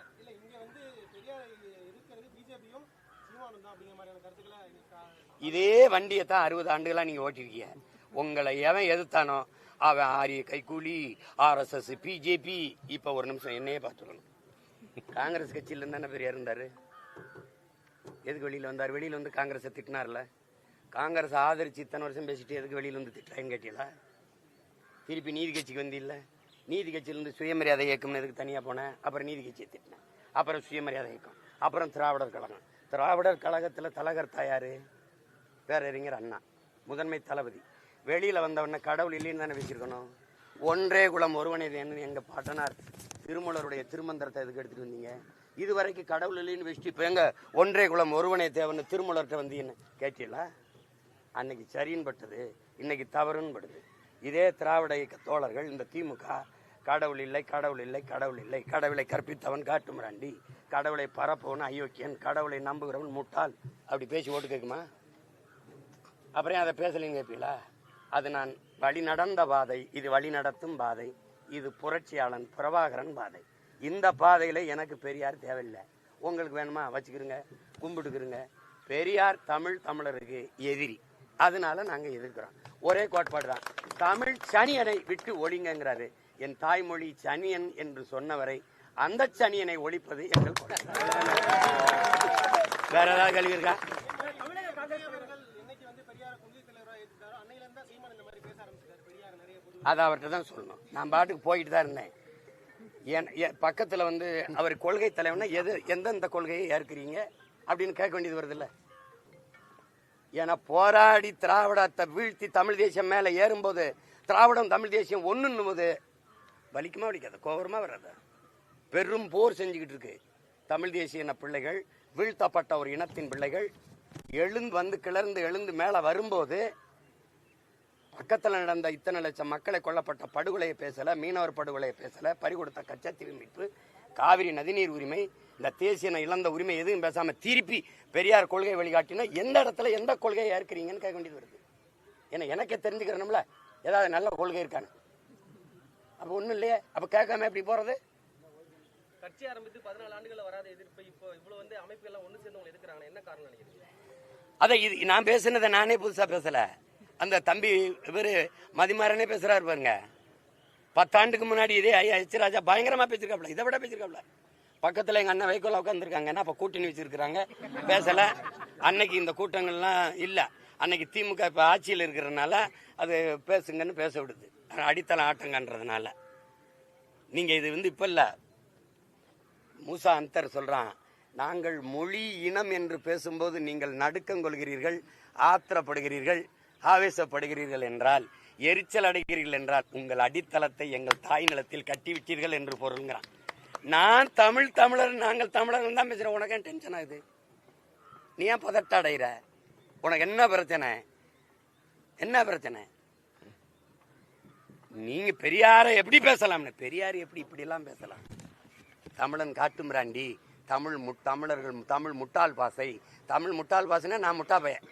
இதே வண்டியை தான் 60 ஆண்டுகளா நீங்க ஓட்டிருக்கீங்க. உங்களை எவன் எதிர்த்தானோ அவன் ஆரிய கைக்கூலி, RSS, பிஜேபி. இப்ப ஒரு நிமிஷம் என்னையே பார்த்துக்கணும். காங்கிரஸ் கட்சியில இருந்தானே பெரியார் இருந்தாரு. எதுக்கு வெளியில வந்தார்? வெளியில வந்து காங்கிரஸை திட்டினார்ல. காங்கிரஸ் ஆதரிச்சு இத்தனை வருஷம் பேசிட்டு எதுக்கு வெளியில வந்து திட்டலான்னு கேட்டீங்களா? திருப்பி நீதி கட்சிக்கு வந்து இல்லை, நீதி கட்சியிலிருந்து சுயமரியாதை இயக்கம்னு எதுக்கு தனியாக போனேன்? அப்புறம் நீதி கட்சியை திட்டினேன், அப்புறம் சுயமரியாதை இயக்கம், அப்புறம் திராவிடர் கழகம். திராவிடர் கழகத்தில் தலைகர்த்தா யாரு? பேரறிஞர் அண்ணா, முதன்மை தளபதி. வெளியில் வந்தவொடனே கடவுள் இல்லைன்னு தானே வச்சிருக்கணும். ஒன்றே குலம் ஒருவனே தேன்னு எங்கள் பாட்டனார் திருமூலருடைய திருமந்திரத்தை எதுக்கு எடுத்துகிட்டு வந்தீங்க? இது வரைக்கும் கடவுள் இல்லைன்னு வச்சுட்டு இப்போ எங்க ஒன்றே குலம் ஒருவனே தேவன்னு திருமூலர்கிட்ட வந்தீங்கன்னு கேட்டீங்களா? அன்னைக்கு சரின்னு பட்டது, இன்னைக்கு தவறுன்னு படுது. இதே திராவிட இயக்க தோழர்கள் இந்த திமுக கடவுள் இல்லை, கடவுள் இல்லை, கடவுள் இல்லை, கடவுளை கற்பித்தவன் காட்டுமிராண்டி, கடவுளை பரப்பவன் அயோக்கியன், கடவுளை நம்புகிறவன் முட்டாள், அப்படி பேசி ஓட்டு கேட்குமா? அப்புறம் அதை பேசலைன்னு கேட்பீங்களா? அது நான் வழி நடந்த பாதை, இது வழி நடத்தும் பாதை, இது புரட்சியாளன் பிரபாகரன் பாதை. இந்த பாதையில் எனக்கு பெரியார் தேவையில்லை. உங்களுக்கு வேணுமா வச்சுக்கிறங்க, கும்பிட்டுக்கிறங்க. பெரியார் தமிழருக்கு எதிரி, அதனால நாங்கள் எதிர்க்கிறோம். ஒரே கோட்பாடு தான், தமிழ் சனியனை விட்டு ஒழிங்கிறாரு. என் தாய்மொழி சனியன் என்று சொன்னவரை அந்த சனியனை ஒழிப்பது எங்கள் வேற ஏதாவது கல்வி இருக்கா? அதை அவர்கிட்ட தான் சொல்லணும். நான் பாட்டுக்கு போயிட்டு தான் இருந்தேன். பக்கத்தில் வந்து அவர் கொள்கை தலைவனா எந்தெந்த கொள்கையை ஏற்கிறீங்க அப்படின்னு கேட்க வேண்டியது வருது இல்லை? ஏன்னா போராடி திராவிடத்தை வீழ்த்தி தமிழ் தேசியம் மேலே ஏறும்போது திராவிடம் தமிழ் தேசியம் ஒன்றுன்னும் போது வலிக்குமா வலிக்காத? கோபரமா வராத? பெரும் போர் செஞ்சுக்கிட்டு இருக்கு தமிழ் தேசிய இன பிள்ளைகள், வீழ்த்தப்பட்ட ஒரு இனத்தின் பிள்ளைகள் கிளர்ந்து எழுந்து மேலே வரும்போது பக்கத்தில் நடந்த இத்தனை லட்சம் மக்களை கொல்லப்பட்ட படுகொலையை பேசலை, மீனவர் படுகொலையை பேசலை, பறிகொடுத்த கச்சத்தீவு மீட்பு, காவிரி நதிநீர் உரிமை, இந்த தேசிய இழந்த உரிமை எதுவும் பேசாமல் திருப்பி பெரியார் கொள்கை வழிகாட்டினா எந்த இடத்துல எந்த கொள்கையை ஏற்கிறீங்கன்னு கேட்க வேண்டியது வருது. ஏன்னா எனக்கே தெரிஞ்சுக்கிறோம்ல ஏதாவது நல்ல கொள்கை இருக்கான்னு. அப்போ ஒன்றும் இல்லையே, அப்போ கேட்காம எப்படி போகிறது? கட்சி ஆரம்பித்து 14 ஆண்டுகள் வராத எதிர்ப்பு இப்போ இவ்வளோ வந்து அமைப்புகள்லாம் ஒன்று சேர்ந்து உங்களை எதிர்க்கிறாங்க, என்ன காரணம் நினைக்கிறீங்க? அதை இது நான் பேசுனதை நானே புதுசாக பேசலை. அந்த தம்பி இவர் மதிமாறனே பேசுறாரு பாருங்க. 10 ஆண்டுக்கு முன்னாடி இதே ஐயா எச் ராஜா பயங்கரமா பேசிருக்காப்ல, இதை விட பேசிருக்காப்ல. பக்கத்தில் எங்கள் அண்ணன் வைகோல உட்காந்துருக்காங்க, என்ன அப்போ கூட்டணி வச்சிருக்கிறாங்க, பேசலை. அன்னைக்கு இந்த கூட்டங்கள்லாம் இல்லை. அன்னைக்கு திமுக இப்போ ஆட்சியில் இருக்கிறதுனால அது பேசுங்கன்னு பேச விடுது, அடித்தளம் ஆட்டங்கன்றதுனால. நீங்கள் இது வந்து இப்போ இல்லை, மூசா அந்தர் சொல்கிறான், நாங்கள் மொழி இனம் என்று பேசும்போது நீங்கள் நடுக்கம் கொள்கிறீர்கள், ஆத்திரப்படுகிறீர்கள், ஆவேசப்படுகிறீர்கள் என்றால், எரிச்சல் அடைகிறீர்கள் என்றால் உங்கள் அடித்தளத்தை எங்கள் தாய் நிலத்தில் கட்டிவிட்டீர்கள் என்று பொருள்கிறான். நான் தமிழர், நாங்கள் தமிழர்கள் தான் பேசுகிறேன். உனக்கு ஏன் டென்ஷன் ஆகுது? நீ ஏன் பதட்ட அடைகிற? உனக்கு என்ன பிரச்சனை? என்ன பிரச்சனை? நீங்க பெரியாரை எப்படி பேசலாம்னு? பெரியார் எப்படி இப்படிலாம் பேசலாம்? தமிழன் காட்டுமிராண்டி, தமிழர்கள் தமிழ் முட்டாள் பாசை. தமிழ் முட்டாள் பாசைன்னா நான் முட்டா பையன்,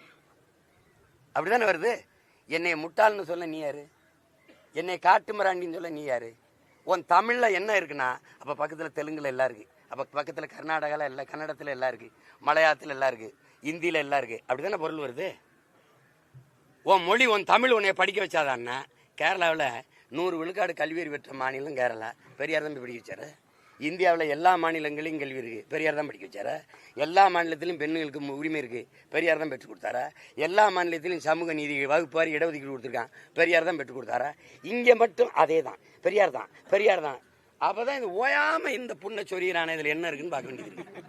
அப்படிதானே வருது? என்னை முட்டாள்னு சொல்ல நீ யாரு? என்னை காட்டுமிராண்டின்னு சொல்ல நீ யாரு? உன் தமிழில் என்ன இருக்குன்னா, அப்போ பக்கத்தில் தெலுங்குல எல்லாம் இருக்குது, அப்போ பக்கத்தில் கர்நாடகாவில் எல்லாம், கன்னடத்தில் எல்லாம் இருக்குது, மலையாளத்தில் எல்லாம் இருக்குது, இந்தியில் எல்லாம் இருக்குது, அப்படி தானே பொருள் வருது? உன் மொழி, உன் தமிழ் உன்னை படிக்க வச்சாதான்னா, கேரளாவில் 100 விழுக்காடு கல்வியறி பெற்ற மாநிலம் கேரளா. பெரியார் தம்பி படிக்க வச்சாரு. இந்தியாவில் எல்லா மாநிலங்களையும் கல்வி இருக்கு, பெரியார் தான் படிக்க வச்சாரா? எல்லா மாநிலத்திலும் பெண்களுக்கு உரிமை இருக்கு, பெரியார் தான் பெற்றுக் கொடுத்தாரா? எல்லா மாநிலத்திலும் சமூக நீதி வகுப்பாரி இடஒதுக்கீடு கொடுத்துருக்கான், பெரியார் தான் பெற்றுக் கொடுத்தாரா? இங்கே மட்டும் அதே தான், பெரியார் தான் பெரியார் தான். அப்பதான் இது ஓயாம இந்த புண்ணை சொரியிறான இதுல என்ன இருக்குன்னு பார்க்க வேண்டியது இருக்கு.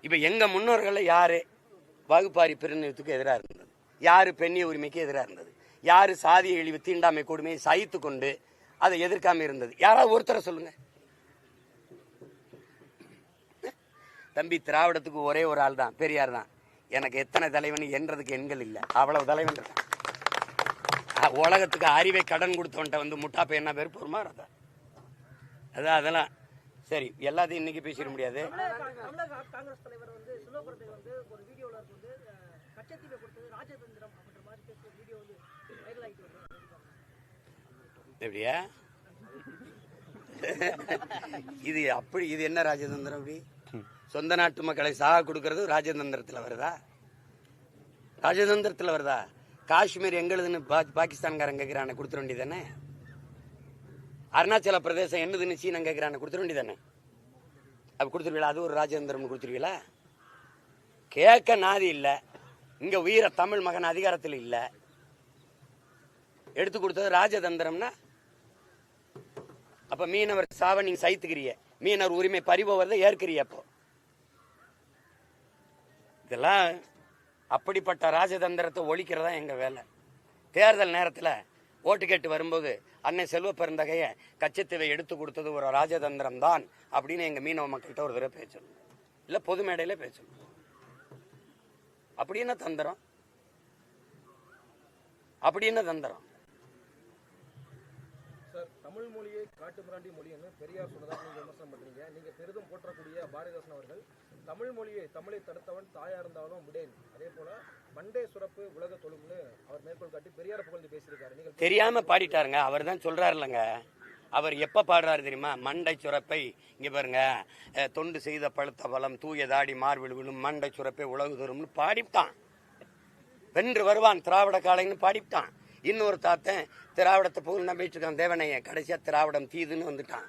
இப்ப எங்க முன்னோர்கள் யாரு வகுப்பாரி பிரிவினத்துக்கு எதிராக இருந்தது? யாரு பெண்ணிய உரிமைக்கு எதிராக இருந்தது? யாரு சாதிய இழிவு தீண்டாமை கொடுமையை சகித்து கொண்டு அதை எதிர்க்காம இருந்தது? யாராவது ஒருத்தரை சொல்லுங்க. தம்பி, திராவிடத்துக்கு ஒரே ஒரு ஆள் தான், பெரியார் தான். எனக்கு எத்தனை தலைவன் என்றதுக்கு எண்கள் இல்லை, அவ்வளவு தலைவன் இருக்கான். உலகத்துக்கு அறிவை கடன் கொடுத்தவன்ட்ட வந்து முட்டா பையனா பேர் பொறுமா இருந்தா? அதான் அதெல்லாம் சரி, எல்லாத்தையும் இன்னைக்கு பேசிட முடியாது. தமிழக காங்கிரஸ் தலைவர் வந்து சிலோபுரத்தை வந்து ஒரு வீடியோல வந்து கச்சத்தீவை கொடுத்தது ராஜதந்திரம் அப்படின்ற மாதிரி பேசுற வீடியோ வந்து வைரல் ஆகிட்டு வருது. எப்படியா இது? அப்படி இது என்ன ராஜதந்திரம்? அப்படி சொந்த நாட்டு மக்களை சாக கொடுக்கறது ராஜதந்திரத்தில் வருதா? ராஜதந்திரத்தில் வருதா? காஷ்மீர் எங்களுதுன்னு பாகிஸ்தான்காரன் கேட்கிறான கொடுத்துட வேண்டியதானே? அருணாச்சல பிரதேசம் என்னதுன்னு சீனா கேட்கிறான கொடுத்துட வேண்டியதானே? அப்படி கொடுத்துருவீங்களா? அது ஒரு ராஜதந்திரம் கொடுத்துருவீங்களா? கேட்க நாதி இல்லை. இங்க உயிர தமிழ் மகன் அதிகாரத்தில் இல்லை. எடுத்து கொடுத்தது ராஜதந்திரம்னா அப்ப மீனவர் சாவ நீங்க சைத்துக்கிறிய, மீனவர் உரிமை பறிபோவதை ஏற்கிறிய. அப்போ இதெல்லாம் அப்படிப்பட்ட ராஜதந்திரத்தை ஒழிக்கிறதா எங்க வேலை. தேர்தல் நேரத்தில் ஓட்டு கேட்டு வரும்போது அன்னை செல்வ பெருந்தகைய கச்சத்தீவை எடுத்து கொடுத்தது ஒரு ராஜதந்திரம் தான் அப்படின்னு எங்க மீனவ மக்கள்கிட்ட ஒரு தடவை பேசணும், இல்ல பொது மேடையில பேசணும். அப்படி என்ன தந்திரம்? அப்படி என்ன தந்திரம்? சார், தமிழ் மொழியை காட்டு மிராண்டி மொழின்னு பெரியார் சொன்னதாக நீங்க விமர்சனம் பண்றீங்க. நீங்க பெரிதும் போற்றக்கூடிய பாரதிதாசன் அவர்கள் தமிழை தடுத்தவன் தாயா இருந்தாலும் விடேன், அதே போல மண்டே சுரப்பு உலக தொழும்னு அவர் மேற்கோள் காட்டி பெரியார புகழ்ந்து பேசியிருக்காரு. நீங்க தெரியாம பாடிட்டாருங்க. அவர் தான் சொல்றாரு இல்லைங்க. அவர் எப்ப பாடுறாரு தெரியுமா? மண்டை சுரப்பை இங்க பாருங்க, தொண்டு செய்த பழுத்த பலம் தூய தாடி மார்பில் விழும் மண்டை சுரப்பை உலகு தரும்னு பாடிவிட்டான். வென்று வருவான் திராவிட காலைன்னு பாடிவிட்டான். இன்னொரு தாத்தன் திராவிடத்தை புகழ் நம்பிட்டு இருக்கான் தேவனைய, கடைசியா திராவிடம் தீதுன்னு வந்துட்டான்.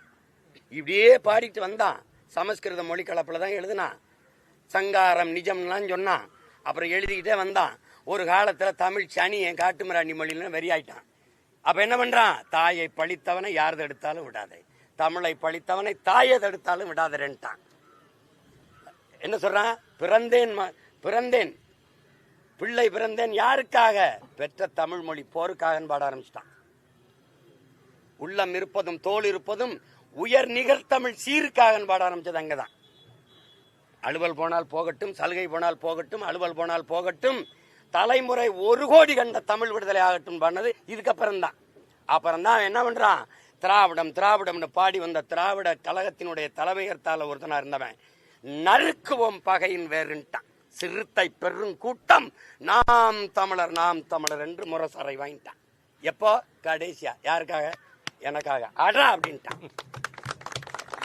இப்படியே பாடிட்டு வந்தான். சமஸ்கிருத மொழி கலப்பில் தான் எழுதுனான். சங்காரம் நிஜம்லாம் சொன்னான். அப்புறம் எழுதிக்கிட்டே வந்தான். ஒரு காலத்துல தமிழ் சனி என் காட்டுமிராண்டி மொழியில வெறியாயிட்டான். அப்ப என்ன பண்றான்? தாயை பழித்தவனை யார் தடுத்தாலும் விடாதே, தமிழை பழித்தவனை தாயை தடுத்தாலும் விடாதேன்ட்டான். என்ன சொல்றான்? பிறந்தேன் பிள்ளை பிறந்தேன் யாருக்காக? பெற்ற தமிழ் மொழி போருக்காக பாட ஆரம்பிச்சிட்டான். உள்ளம் இருப்பதும் தோல் இருப்பதும் உயர் நிகழ்த்தமிழ் சீருக்காக பாட ஆரம்பிச்சது அங்கதான். அலுவல் போனால் போகட்டும், சலுகை போனால் போகட்டும், அலுவல் போனால் போகட்டும், தலைமுறை 1 கோடி கண்ட தமிழ் விடுதலை ஆகட்டும் பண்ணது இதுக்கப்புறம் தான். அப்புறம் தான் என்ன பண்றான்? திராவிடம்னு பாடி வந்த திராவிட கழகத்தினுடைய தலைமையர்த்தால ஒருத்தனா இருந்தவன் நறுக்குவோம் பகையின் வேறுன்ட்டான். சிறுத்தை பெரும் கூட்டம் நாம் தமிழர் என்று முரசறை வாங்கிட்டான். எப்போ? கடைசியா யாருக்காக? எனக்காக அடா அப்படின்ட்டான்.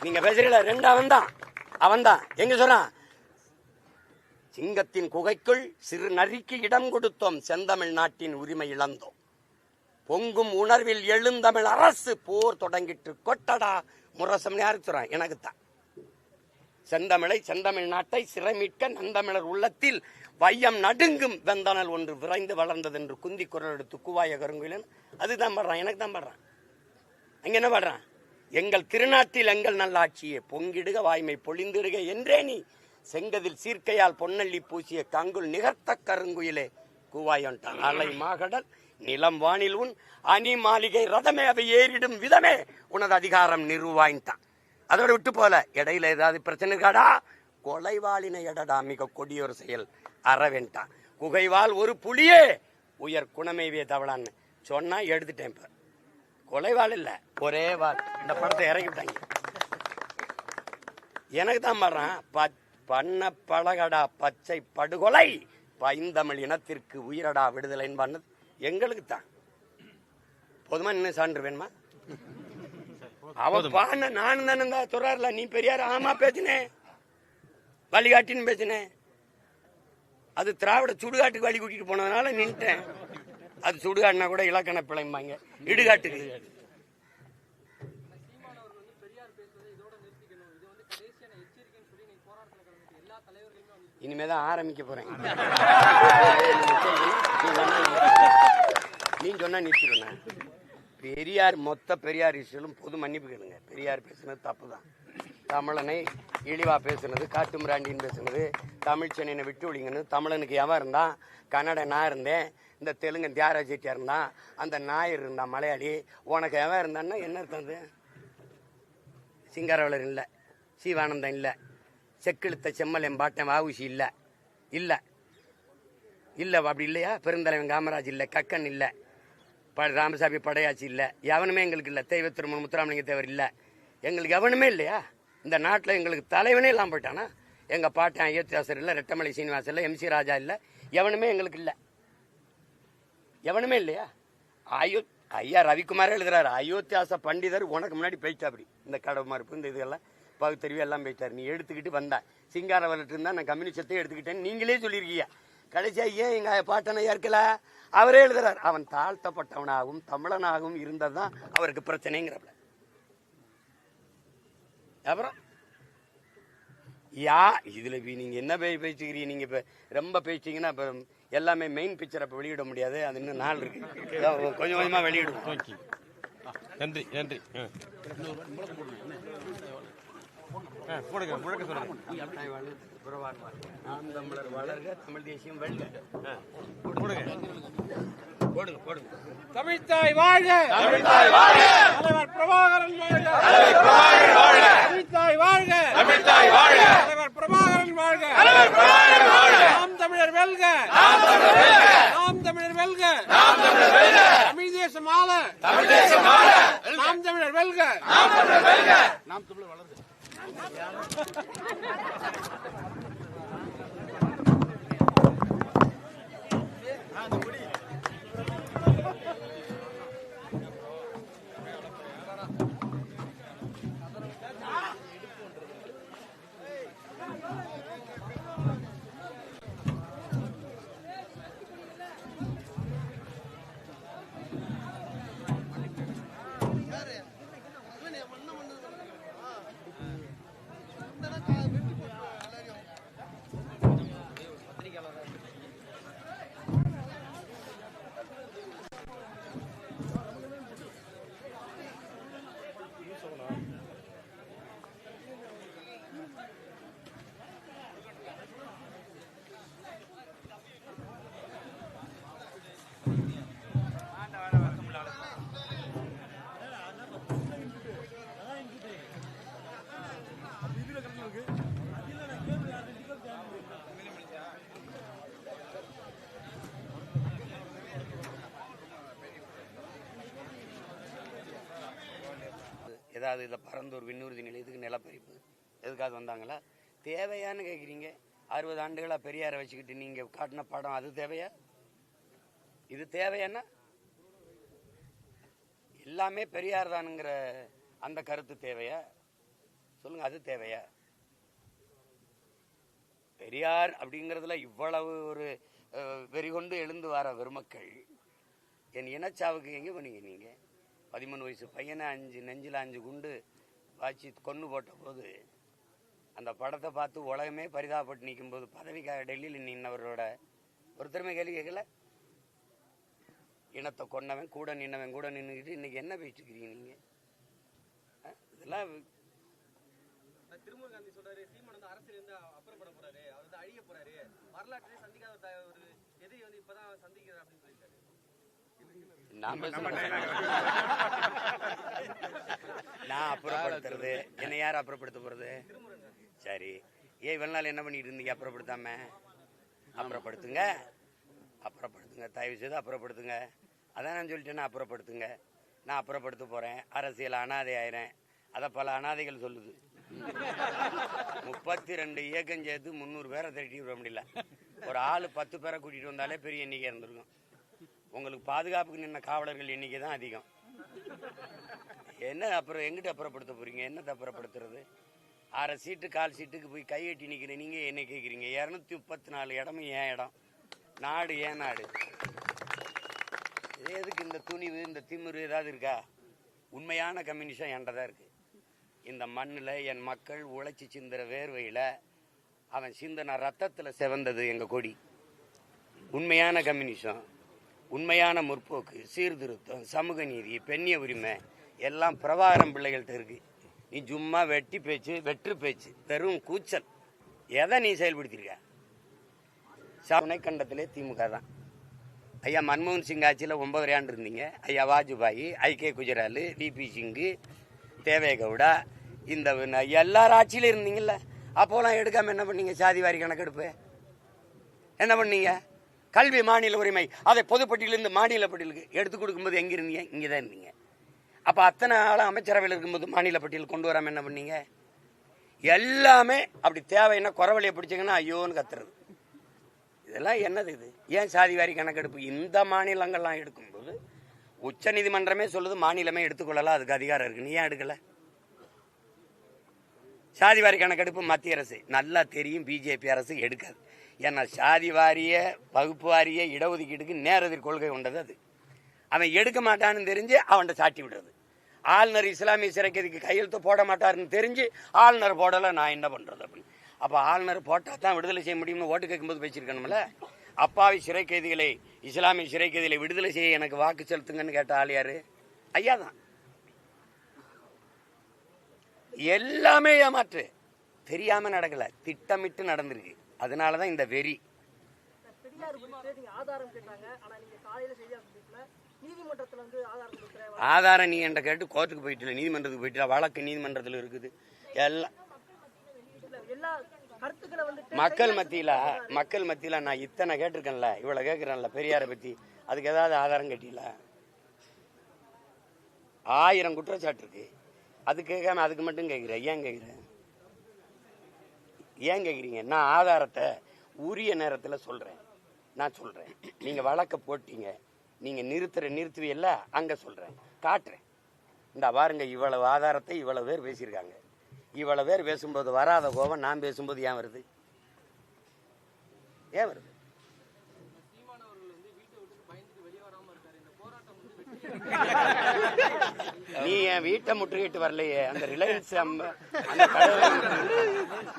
நீங்க பேசுறீங்களா? 2 அவன் தான் எங்க சொல்றான்? சிங்கத்தின் குகைக்குள் சிறு நரிக்கு இடம் கொடுத்தோம், செந்தமிழ் நாட்டின் உரிமை இழந்தோம், பொங்கும் உணர்வில் எழுந்தமிழ் அரசு போர் தொடங்கிட்டு கொட்டடா முரசம். யாருக்கு சொல்றான்? எனக்குத்தான். செந்தமிழ் நாட்டை சிறை மீட்க நந்தமிழர் உள்ளத்தில் வையம் நடுங்கும் வெந்தனல் ஒன்று விரைந்து வளர்ந்தது என்று குந்தி குரல் எடுத்து கூவாய கருங்குயிலன். அதுதான் பாடுறான், எனக்கு தான் பாடுறான். அங்க என்ன பாடுறான்? எங்கள் திருநாட்டில் எங்கள் நல்லாட்சியே பொங்கிடுக வாய்மை பொழிந்திடுக என்றே நீ செங்கதில் சீர்க்கையால் பொன்னள்ளி பூசிய கங்குல் நிகர்த்த கருங்குயிலே கூவாயன்ட்டான். அலை மாகடல் நிலம் வானில் உன் அணி மாளிகை ரதமே அவை ஏறிடும் விதமே உனது அதிகாரம் நிறுவாயின்ட்டான். அதோட விட்டு போல இடையில ஏதாவது பிரச்சனை இருக்காடா? கொலைவாளினை எடடா மிக கொடியொரு செயல் அறவேன்ட்டான். குகைவால் ஒரு புலியே உயர் குணமேவிய தவளான்னு சொன்னா எடுத்துட்டேன். இப்ப கொலைவாள் இல்ல, ஒரே வாள். இந்த படத்தை இறக்கிட்டாங்க. எனக்கு தான் பாடுறான். பண்ண பழகடா பச்சை படுகொலை பைந்தமிழ் இனத்திற்கு உயிரடா விடுதலைன்னு பண்ணது எங்களுக்கு தான். போதுமா? இன்னும் சான்று வேணுமா? அவன் பாடின நானும் தானே சொல்றாருல. நீ பெரியார் ஆமா பேசினேன், வழிகாட்டின்னு பேசினேன். அது திராவிட சுடுகாட்டுக்கு வழி கூட்டிட்டு போனதுனால நின்ட்டேன். அது சுடுகாட்டுனா கூட இலக்கண பிழைம்பாங்க, இடுகாட்டுக்கு. இனிமேதான் ஆரம்பிக்க போறேன். நீ சொன்னா நிறுத்திடுவேன். பெரியார் மொத்த பெரியார் இஷ்யூலும் பொது மன்னிப்பு கேளுங்க. பெரியார் பேசுனது தப்பு தான். தமிழனை இழிவா பேசுனது, காட்டுமிராண்டின்னு பேசுனது, தமிழ் சென்னையை விட்டு ஒழிங்கன்னு. தமிழனுக்கு எவன் இருந்தான்? கன்னட நான் இருந்தேன், இந்த தெலுங்கு தியாகராஜ செட்டியார் இருந்தான், அந்த நாயர் இருந்தான் மலையாளி. உனக்கு எவன் இருந்தான்னா என்ன அர்த்தம்? சிங்காரவளர் இல்லை, சீவானந்தம் இல்லை, செக்கிழுத்த செம்மல் எம்பாட்டன் வாவுசி இல்லை, இல்லை இல்லை அப்படி இல்லையா? பெருந்தலைவன் காமராஜ் இல்லை, கக்கன் இல்லை, ராமசாமி படையாச்சி இல்லை, எவனுமே எங்களுக்கு இல்லை. தெய்வ திருமணம் முத்துராமலிங்க தேவர் இல்லை, எங்களுக்கு எவனுமே இல்லையா? இந்த நாட்டில் எங்களுக்கு தலைவனே இல்லாமல் போயிட்டானா? எங்கள் பாட்டன் அயோத்தியாசர் இல்லை, ரெட்டமலை சீனிவாசன் இல்லை, MC ராஜா இல்லை, எவனுமே எங்களுக்கு இல்லை. எவனுமே இல்லையா? ஐயா ரவிக்குமாரே எழுதுறாரு, அயோத்தியாச பண்டிதர் உனக்கு முன்னாடி போயிட்டா. அப்படி இந்த கடவு மறுப்பு இந்த இதெல்லாம் பகுத்தறிவு எல்லாம் போயிட்டார். நீ எடுத்துக்கிட்டு வந்தா சிங்காரவர்கிட்ட இருந்தா நான் கம்யூனிஸ்டத்தை எடுத்துக்கிட்டேன்னு நீங்களே சொல்லியிருக்கீங்க. கடைசியா ஏன் எங்க பாட்டனை ஏற்கல? அவரே எழுதுறாரு, அவன் தாழ்த்தப்பட்டவனாகவும் தமிழனாகவும் இருந்ததுதான் அவருக்கு பிரச்சனைங்கிறப்ப. அப்புறம் இதுல நீங்க என்ன பேசிக்கிறீங்க? நீங்க இப்ப ரொம்ப பேசிட்டீங்கன்னா இப்ப எல்லாமே மெயின் பிக்சர் அப்ப வெளியிட முடியாது. அது இன்னும் நாள் இருக்கு, கொஞ்சம் கொஞ்சமா வெளியிடுவோம். நன்றி நன்றி. போடுங்க முழக்க சொல்லுங்க. நாம் தமிழர் வளர்க, தமிழ் தேசியம் வெல்க. போடுங்க போடுங்க போடுங்க. தமிழ்த்தாய் வாழ்க, தமிழ்த்தாய் வாழ்க, தலைவர் பிரபாகரன் வாழ்க, தலைவர் பிரபாகரன் வாழ்க, தமிழ்த்தாய் வாழ்க, தமிழ்த்தாய் வாழ்க, தலைவர் பிரபாகரன் வாழ்க, தலைவர் பிரபாகரன் வாழ்க. நாம் தமிழர் வெல்க, நாம் தமிழர் வெல்க, நாம் தமிழர் வெல்க, நாம் தமிழர் வெல்க, தமிழ் தேசம் ஆள, தமிழ் தேசம் ஆள, நாம் தமிழர் வெல்க, நாம் தமிழர் வெல்க, நாம் தமிழர் வளர்க. ஏதாவது இதில் பரந்தூர் விண்ணூர்தி நிலையத்துக்கு நிலப்பரிப்பு எதுக்காக வந்தாங்களா? தேவையான்னு கேட்குறீங்க. 60 ஆண்டுகளாக பெரியாரை வச்சுக்கிட்டு நீங்கள் காட்டின படம் அது தேவையா? இது தேவையானா? எல்லாமே பெரியார் தானுங்கிற அந்த கருத்து தேவையா? சொல்லுங்க, அது தேவையா? பெரியார் அப்படிங்கிறதுல இவ்வளவு ஒரு வெறிகொண்டு எழுந்து வர பெருமக்கள் என் இனச்சாவுக்கு எங்கே பண்ணீங்க? நீங்கள் 13 வயசு பையனை நெஞ்சில் 5 குண்டு வாச்சி கொண்டு போட்ட போது அந்த படத்தை பார்த்து உலகமே பரிதாபப்பட்டு நிற்கும் போது பதவிக்காக டெல்லியில் நின்னவரோட ஒருத்தருமே கேள்வி கேட்கல. இனத்தை கொண்டவன் கூட நின்னவன் கூட நின்றுக்கிட்டு இன்னைக்கு என்ன பேசிட்டுக்கிறீங்க நீங்க? இதெல்லாம் திருமூர் காந்தி சொல்றாரு, சீமான் வந்து அரசியல் இருந்து அப்புறப்பட போறாரு, அவர் வந்து அழிய போறாரு, வரலாற்றிலே சந்திக்காத ஒரு எதிரி வந்து இப்பதான் சந்திக்கிறார் அப்படின்னு சொல்லிட்டாரு. நான் அப்புறப்படுத்துறது என்ன? யார் அப்புறப்படுத்த போறது? சரி, ஏன் இவ்வளவு நாள் என்ன பண்ணிட்டு இருந்தீங்க? அப்புறப்படுத்தாம அப்புறப்படுத்துங்க, அப்புறப்படுத்துங்க, தயவு செய்து அப்புறப்படுத்துங்க. அதான் நான் சொல்லிட்டேன்னா அப்புறப்படுத்துங்க. நான் அப்புறப்படுத்த போறேன், அரசியல் அனாதை ஆயிரேன். அதை பல அனாதைகள் சொல்லுது. 32 இயக்கம் சேர்த்து 300 பேரை திரட்டி விட முடியல. ஒரு ஆள் 10 பேரை கூட்டிட்டு வந்தாலே பெரிய எண்ணிக்கை இருந்திருக்கும். உங்களுக்கு பாதுகாப்புக்கு நின்ன காவலர்கள் எண்ணிக்கை தான் அதிகம். என்ன அப்புறம் எங்கிட்ட அப்புறப்படுத்த போறீங்க? என்னத்தை அப்புறப்படுத்துறது? 6 சீட்டு 1/4 சீட்டுக்கு போய் கையெட்டி நிற்கிற நீங்க என்ன கேட்குறீங்க? 234 இடமும் ஏன் இடம்? நாடு ஏன் நாடு? எதுக்கு இந்த துணிவு, இந்த திமிரு ஏதாவது இருக்கா? உண்மையான கம்யூனிஸ்டம் என்கிட்ட தான் இருக்கு. இந்த மண்ணில் என் மக்கள் உழைச்சி சிந்துற வேர்வையில் அவன் சிந்தின ரத்தத்தில் செவந்தது எங்கள் கொடி. உண்மையான கம்யூனிசம், உண்மையான முற்போக்கு, சீர்திருத்தம், சமூக நீதி, பெண்ணிய உரிமை எல்லாம் பிரபாகரன் பிள்ளைகள்கிட்ட இருக்கு. நீ சும்மா வெற்று பேச்சு, வெறும் கூச்சல். எதை நீ செயல்படுத்திருக்க? துணைக்கண்டத்திலே திமுக தான். ஐயா மன்மோகன் சிங் ஆட்சியில் 9 ஆண்டு இருந்தீங்க. ஐயா வாஜ்பாய், ஐ.கே. குஜரால், வி.பி. சிங்கு, தேவேகவுடா, இந்த எல்லாரும் ஆட்சியிலும் இருந்தீங்கல்ல. அப்போலாம் எடுக்காம என்ன பண்ணீங்க? சாதிவாரி கணக்கெடுப்பு என்ன பண்ணீங்க? கல்வி மாநில உரிமை அதை பொதுப்பட்டியலிருந்து மாநில பட்டியலுக்கு எடுத்து கொடுக்கும்போது எங்கே இருந்தீங்க? இங்கே தான் இருந்தீங்க. அப்போ அத்தனை ஆளும் அமைச்சரவையில் இருக்கும்போது மாநில பட்டியல் கொண்டு வராமல் என்ன பண்ணீங்க? எல்லாமே அப்படி தேவைன்னா குறவழியை பிடிச்சிங்கன்னா ஐயோன்னு கத்துறது. இதெல்லாம் என்னது இது? ஏன் சாதிவாரி கணக்கெடுப்பு இந்த மாநிலங்கள்லாம் எடுக்கும்போது உச்ச நீதிமன்றமே சொல்லுது மாநிலமே எடுத்துக்கொள்ளலாம், அதுக்கு அதிகாரம் இருக்கு. நீ ஏன் எடுக்கல? சாதிவாரி கணக்கெடுப்பு மத்திய அரசு நல்லா தெரியும், பிஜேபி அரசு எடுக்காது. ஏன்னா சாதி வாரிய வகுப்பு வாரிய இடஒதுக்கீட்டுக்கு நேரெதிர் கொள்கை கொண்டது அது. அவன் எடுக்க மாட்டான்னு தெரிஞ்சு அவன்கிட்ட சாட்டி விடுறது. ஆளுநர் இஸ்லாமிய சிறைக்கைதிக்கு கையெழுத்து போட மாட்டாருன்னு தெரிஞ்சு ஆளுநர் போடலை, நான் என்ன பண்ணுறது அப்படின்னு. அப்போ ஆளுநர் போட்டால் தான் விடுதலை செய்ய முடியும்னு ஓட்டு கேட்கும்போது பேசியிருக்கணும்ல. அப்பாவி சிறை கைதிகளை, இஸ்லாமிய சிறை கைதிகளை விடுதலை செய்ய எனக்கு வாக்கு செலுத்துங்கன்னு கேட்ட ஆள் யாரு? ஐயா தான். எல்லாமே ஏமாற்று, தெரியாம நடக்கல, திட்டமிட்டு நடந்திருக்கு. அதனாலதான் இந்த வெறி. ஆதாரம் நீ என்ற கேட்டு கோர்ட்டுக்கு போயிட்டு நீதிமன்றத்துக்கு போயிட்டு வழக்கு நீதிமன்றத்தில் இருக்குது. எல்லாம் மக்கள் மத்தியில நான் இத்தனை கேட்டிருக்கேன்ல, இவ்வளவு கேட்கிறேன்ல பெரியாரை பத்தி, அதுக்கு ஏதாவது ஆதாரம் கேட்டீங்களா? 1000 குற்றச்சாட்டு இருக்கு. அது கேட்காம அதுக்கு மட்டும் கேட்கிறேன். ஏன் கேட்குறீங்க? நான் ஆதாரத்தை உரிய நேரத்தில் சொல்றேன். நான் சொல்றேன், நீங்க வழக்க போட்டீங்க, நீங்க நிறுத்துவீல்ல, அங்க சொல்றேன், காட்டுறேன். இந்த பாருங்க, இவ்வளவு ஆதாரத்தை இவ்வளவு பேர் பேசியிருக்காங்க. இவ்வளவு பேர் பேசும்போது வராத கோபம் நான் பேசும்போது ஏன் வருது? நீ என் வீட்டை முற்றுகிட்டு வரலையே. அந்த ரிலையன்ஸ்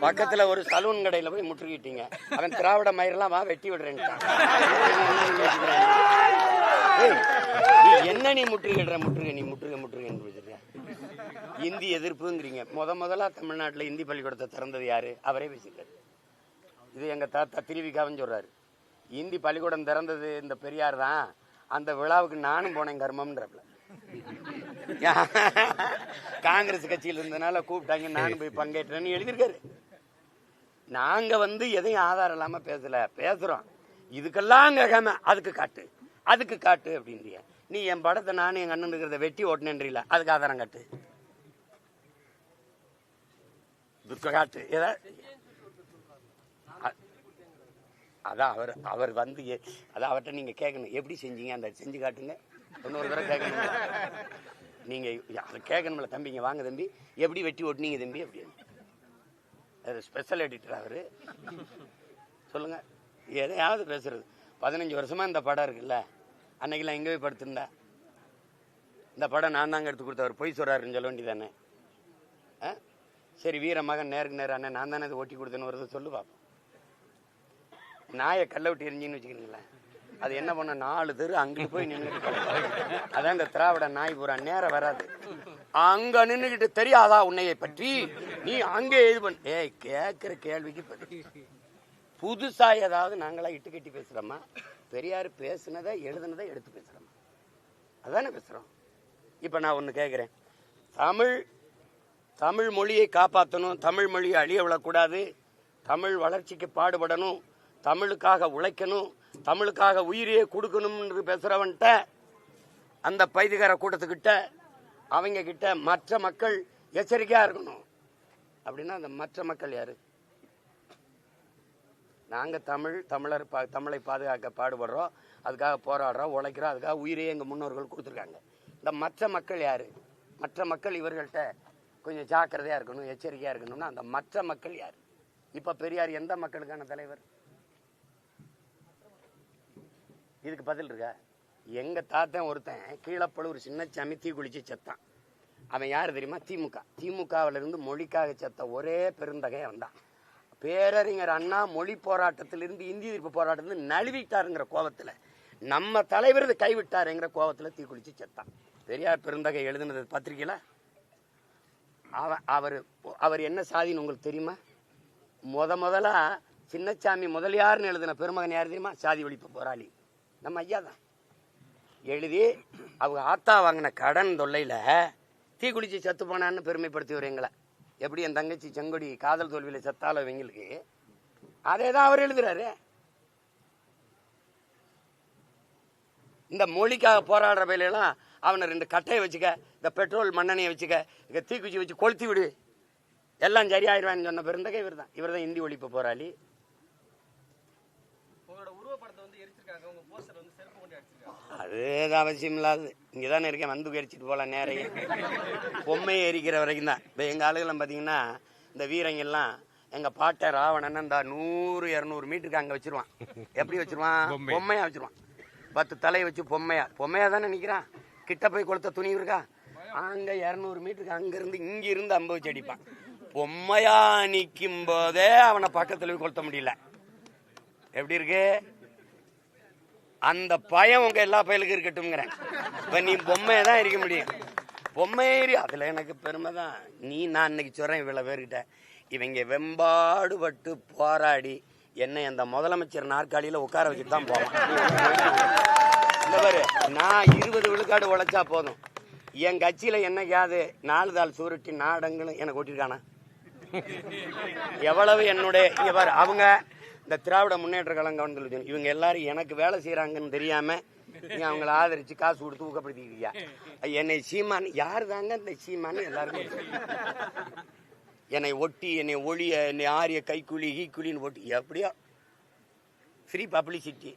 பக்கத்துல ஒரு சலூன் கடையில போய் முற்றுகிட்டீங்க. அவன் திராவிட மயிரெல்லாம் வா வெட்டி விடுறேன். என்ன நீ முற்றுகிடுற? நீ முற்றுகைன்னு இந்தி எதிர்ப்புங்கிறீங்க. முதல்ல தமிழ்நாட்டில் இந்தி பள்ளிக்கூடத்தை திறந்தது யாரு? அவரே பேசிட்டாரு. இது எங்க தாத்தா திருவிக்காவன்னு சொல்றாரு. இந்தி பள்ளிக்கூடம் திறந்தது இந்த பெரியார் தான். அந்த விழாவுக்கு நானும் போனேன் கர்மம்ன்றப்பல. காங்கிரஸ் கட்சியில் இருந்தனால கூப்பிட்டாங்க, நானும் போய் பங்கேற்றேன்னு எழுதியிருக்காரு. நாங்க எதையும் ஆதாரம் இல்லாம பேசுறோம். இதுக்கெல்லாம் கேட்காம அதுக்கு காட்டு அப்படின்றிய. நீ என் படத்தை நானும் எங்க அண்ணன் இருக்கிறத வெட்டி ஓட்டினேன்றீல, அதுக்கு ஆதாரம் காட்டு. காட்டு. அதான் அவர் அதான் அவர்கிட்ட நீங்க கேட்கணும், எப்படி செஞ்சீங்க, அந்த செஞ்சு காட்டுங்க. இன்னொரு தடவை கேட்கணும். நீங்க அதை கேட்கணும்ல. தம்பிங்க வாங்க தம்பி, எப்படி வெட்டி ஓட்டுனீங்க தம்பி அப்படின்னு. ஸ்பெஷல் எடிட்டர் அவரு. சொல்லுங்க, எதையாவது பேசுறது. 15 வருஷமா இந்த படம் இருக்குல்ல, அன்னைக்கெல்லாம் எங்க போய் படுத்திருந்தா? இந்த படம் நான் தாங்க எடுத்து கொடுத்தவர், பொய் சொல்றாருன்னு சொல்ல வேண்டியதானே? சரி, வீர மகன் நேருக்கு நேரம் அண்ணன் நான் தானே இதை ஓட்டி கொடுத்தேன்னு வருது சொல்லு பார்ப்போம். நாயை கல்ல விட்டு எரிஞ்சின்னு வச்சுக்கிறீங்களேன், அது என்ன பண்ண 4 தெரு அங்கிட்டு போய் நின்றுட்டு. அதான் இந்த திராவிட நாய் பூரா நேரம் வராது. அங்க நின்றுகிட்டு தெரியாதா உன்னையை பற்றி, நீ அங்கே இது பண்ண. கேட்கிற கேள்விக்கு புதுசா ஏதாவது நாங்களா இட்டு கட்டி பேசுறோமா? பெரியார் பேசுனதை எழுதுனதை எடுத்து பேசுறோமா? அதானே பேசுறோம். இப்ப நான் ஒண்ணு கேட்கிறேன், தமிழ் மொழியை காப்பாற்றணும், தமிழ் மொழியை அழிய விடக்கூடாது, தமிழ் வளர்ச்சிக்கு பாடுபடணும், தமிழுக்காக உழைக்கணும், தமிழுக்காக உயிரையே கொடுக்கணும்னு பேசுறவன்ட்ட, அந்த பைதிகார கூட்டத்துக்கிட்ட, அவங்க கிட்ட மற்ற மக்கள் எச்சரிக்கையா இருக்கணும். அப்படின்னா அந்த மற்ற மக்கள் யாரு? நாங்க தமிழை பாதுகாக்க பாடுபடுறோம், அதுக்காக போராடுறோம், உழைக்கிறோம், அதுக்காக உயிரையே எங்க முன்னோர்கள் கொடுத்துருக்காங்க. இந்த மற்ற மக்கள் யாரு? மற்ற மக்கள் இவர்கள்ட்ட கொஞ்சம் ஜாக்கிரதையா இருக்கணும், எச்சரிக்கையா இருக்கணும்னா அந்த மற்ற மக்கள் யாரு? இப்ப பெரியார் எந்த மக்களுக்கான தலைவர்? இதுக்கு பதில் இருக்கா? எங்க தாத்தன் ஒருத்தன் கீழப்பழூர் சின்னச்சாமி தீ குளிச்சு செத்தான். அவன் யார் தெரியுமா? திமுகவில் இருந்து மொழிக்காக செத்த ஒரே பெருந்தகை வந்தான். பேரறிஞர் அண்ணா மொழி போராட்டத்திலிருந்து இந்தி எதிர்ப்பு போராட்டத்திலிருந்து நழுவிட்டாருங்கிற கோபத்தில், நம்ம தலைவர் இதை கைவிட்டாருங்கிற கோபத்தில் தீக்குளிச்சு செத்தான். பெரியார் பெருந்தகை எழுதுனது பத்திரிக்கையில். அவர் என்ன சாதின்னு உங்களுக்கு தெரியுமா? முதலா சின்னசாமி முதலியார்னு எழுதின பெருமகன் யார் தெரியுமா? சாதி ஒழிப்பு போராளி நம்ம ஐயா தான். எழுதி அவங்க ஆத்தா வாங்கின கடன் தொல்லையில் தீக்குளிச்சு செத்து போனான்னு பெருமைப்படுத்தி எங்களை. எப்படி என் தங்கச்சி செங்கொடி காதல் தோல்வியில் செத்தாலும் இவங்களுக்கு அதே தான் அவர் எழுதுறாரு. இந்த மொழிக்காக போராடுற வேலையெல்லாம் அவனை 2 கட்டையை வச்சுக்க, இந்த பெட்ரோல் மண்ணெண்ணையை வச்சுக்க, இங்கே தீக்குச்சி வச்சு கொளுத்தி விடு, எல்லாம் சரியாயிருவான்னு சொன்ன பெருந்தகை இவர் தான். இவர் தான் இந்தி ஒழிப்பு போராளி. அது அவசியம் இல்லாது. இங்கே தானே இருக்கேன், வந்து எரிச்சிட்டு போகலாம். நேரம் பொம்மையை எரிக்கிற வரைக்கும் தான். இப்போ எங்கள் ஆளுகள்லாம் பார்த்தீங்கன்னா, இந்த வீரங்கெல்லாம் எங்கள் பாட்டை ராவணன் இந்த 100-200 மீட்டருக்கு அங்கே வச்சிருவான். எப்படி வச்சிருவான்? பொம்மையாக வச்சிருவான். 10 தலையை வச்சு பொம்மையாக தானே நிற்கிறான். கிட்ட போய் கொளுத்த துணி இருக்கா? அங்கே 200 மீட்டருக்கு அங்கேருந்து இங்கிருந்து அம்பு வச்சு அடிப்பான். பொம்மையா நிற்கும் போதே அவனை பக்கத்தில் போய் கொளுத்த முடியல. எப்படி இருக்கு அந்த பயம்? உங்க எல்லா பயலுக்கும் இருக்கட்டும்ங்கிறேன். இப்ப நீ பொம்மையை தான் இருக்க முடியும். பொம்மையேறி அதுல எனக்கு பெருமை தான். நான் இன்னைக்கு சொல்றேன் இவ்வளவு பேர்கிட்ட, இவங்க வெம்பாடுபட்டு போராடி என்னை அந்த முதலமைச்சர் நாற்காலியில உட்கார வச்சுட்டு தான் போவான். இந்த பாரு, நான் 20 விழுக்காடு உழைச்சா போதும். என் கட்சியில என்னைக்காவது 4 தாள் சுருட்டி நாடங்களும் எனக்கு ஓட்டிருக்கானா? எவ்வளவு என்னுடைய அவங்க இந்த திராவிட முன்னேற்ற கழகம் இவங்க எல்லாரும் எனக்கு வேலை செய்யறாங்கன்னு தெரியாம நீ அவங்களை ஆதரிச்சு காசு கொடுத்து ஊக்கப்படுத்திக்கிறியா? என்னை சீமான் யாரு தாங்க இந்த சீமான்னு எல்லாருமே என்னை ஒட்டி, என்னை ஒளிய, என்னை ஆரிய கைக்கூலி ஈக்குலின்னு ஒட்டி, எப்படியோ ஃப்ரீ பப்ளிசிட்டி.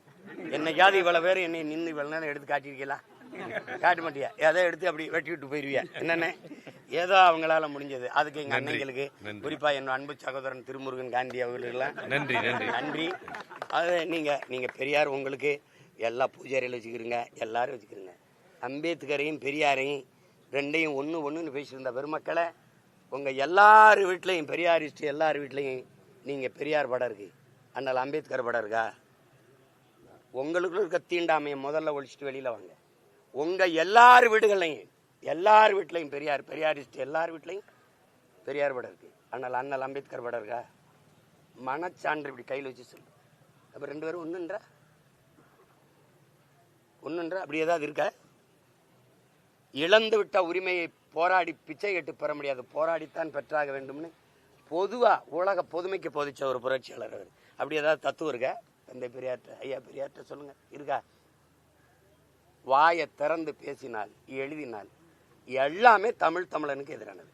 என்னைக்காவது இவ்வளவு பேர் என்னை நின்று இவ்வளவு நேரம் எடுத்து காட்டியிருக்கீங்களா? காட்ட மாட்டியா? எதை எடுத்து அப்படி வெட்டி விட்டு போயிருவியா? என்னென்ன ஏதோ அவங்களால முடிஞ்சது. அதுக்கு எங்க அன்னைங்களுக்கு, குறிப்பா என் அன்பு சகோதரன் திருமுருகன் காந்தி அவர்களுக்கெல்லாம் நன்றி. அது நீங்க பெரியார் உங்களுக்கு எல்லா பூஜாரியில் வச்சுக்கிறீங்க, எல்லாரும் வச்சுக்கிறீங்க. அம்பேத்கரையும் பெரியாரையும் ரெண்டையும் ஒன்றுன்னு பேசியிருந்த பெருமக்களை, உங்க எல்லார் வீட்லையும் பெரியாரிஸ்ட் எல்லார் வீட்லையும் நீங்க பெரியார் படம் இருக்கு, அதனால அம்பேத்கர் படம் இருக்கா? உங்களுக்குள்ள இருக்க தீண்டாமையை முதல்ல ஒழிச்சிட்டு வெளியில வாங்க. உங்க எல்லார் வீட்லையும் பெரியாரிஸ்ட் எல்லார் வீட்லையும் பெரியார் படம் இருக்கு, அதனால அண்ணல் அம்பேத்கர் படம் இருக்கா? மனச்சான்று இப்படி கையில் வச்சு சொல்லு. அப்ப 2 பேரும் ஒண்ணுன்றா அப்படி ஏதாவது இருக்க? இழந்து விட்ட உரிமையை போராடி பிச்சை கேட்டு பெற முடியாது, போராடித்தான் பெற்றாக வேண்டும்னு பொதுவா உலக பொதுமைக்கு போதிச்ச ஒரு புரட்சியாளர் அவர். அப்படி ஏதாவது தத்துவம் இருக்கா? தந்தை பெரியார்ட்ட, ஐயா பெரியார்ட்ட சொல்லுங்க, இருக்கா? வாயை திறந்து பேசினால், எழுதினால் எல்லாமே தமிழனுக்கு எதிரானது.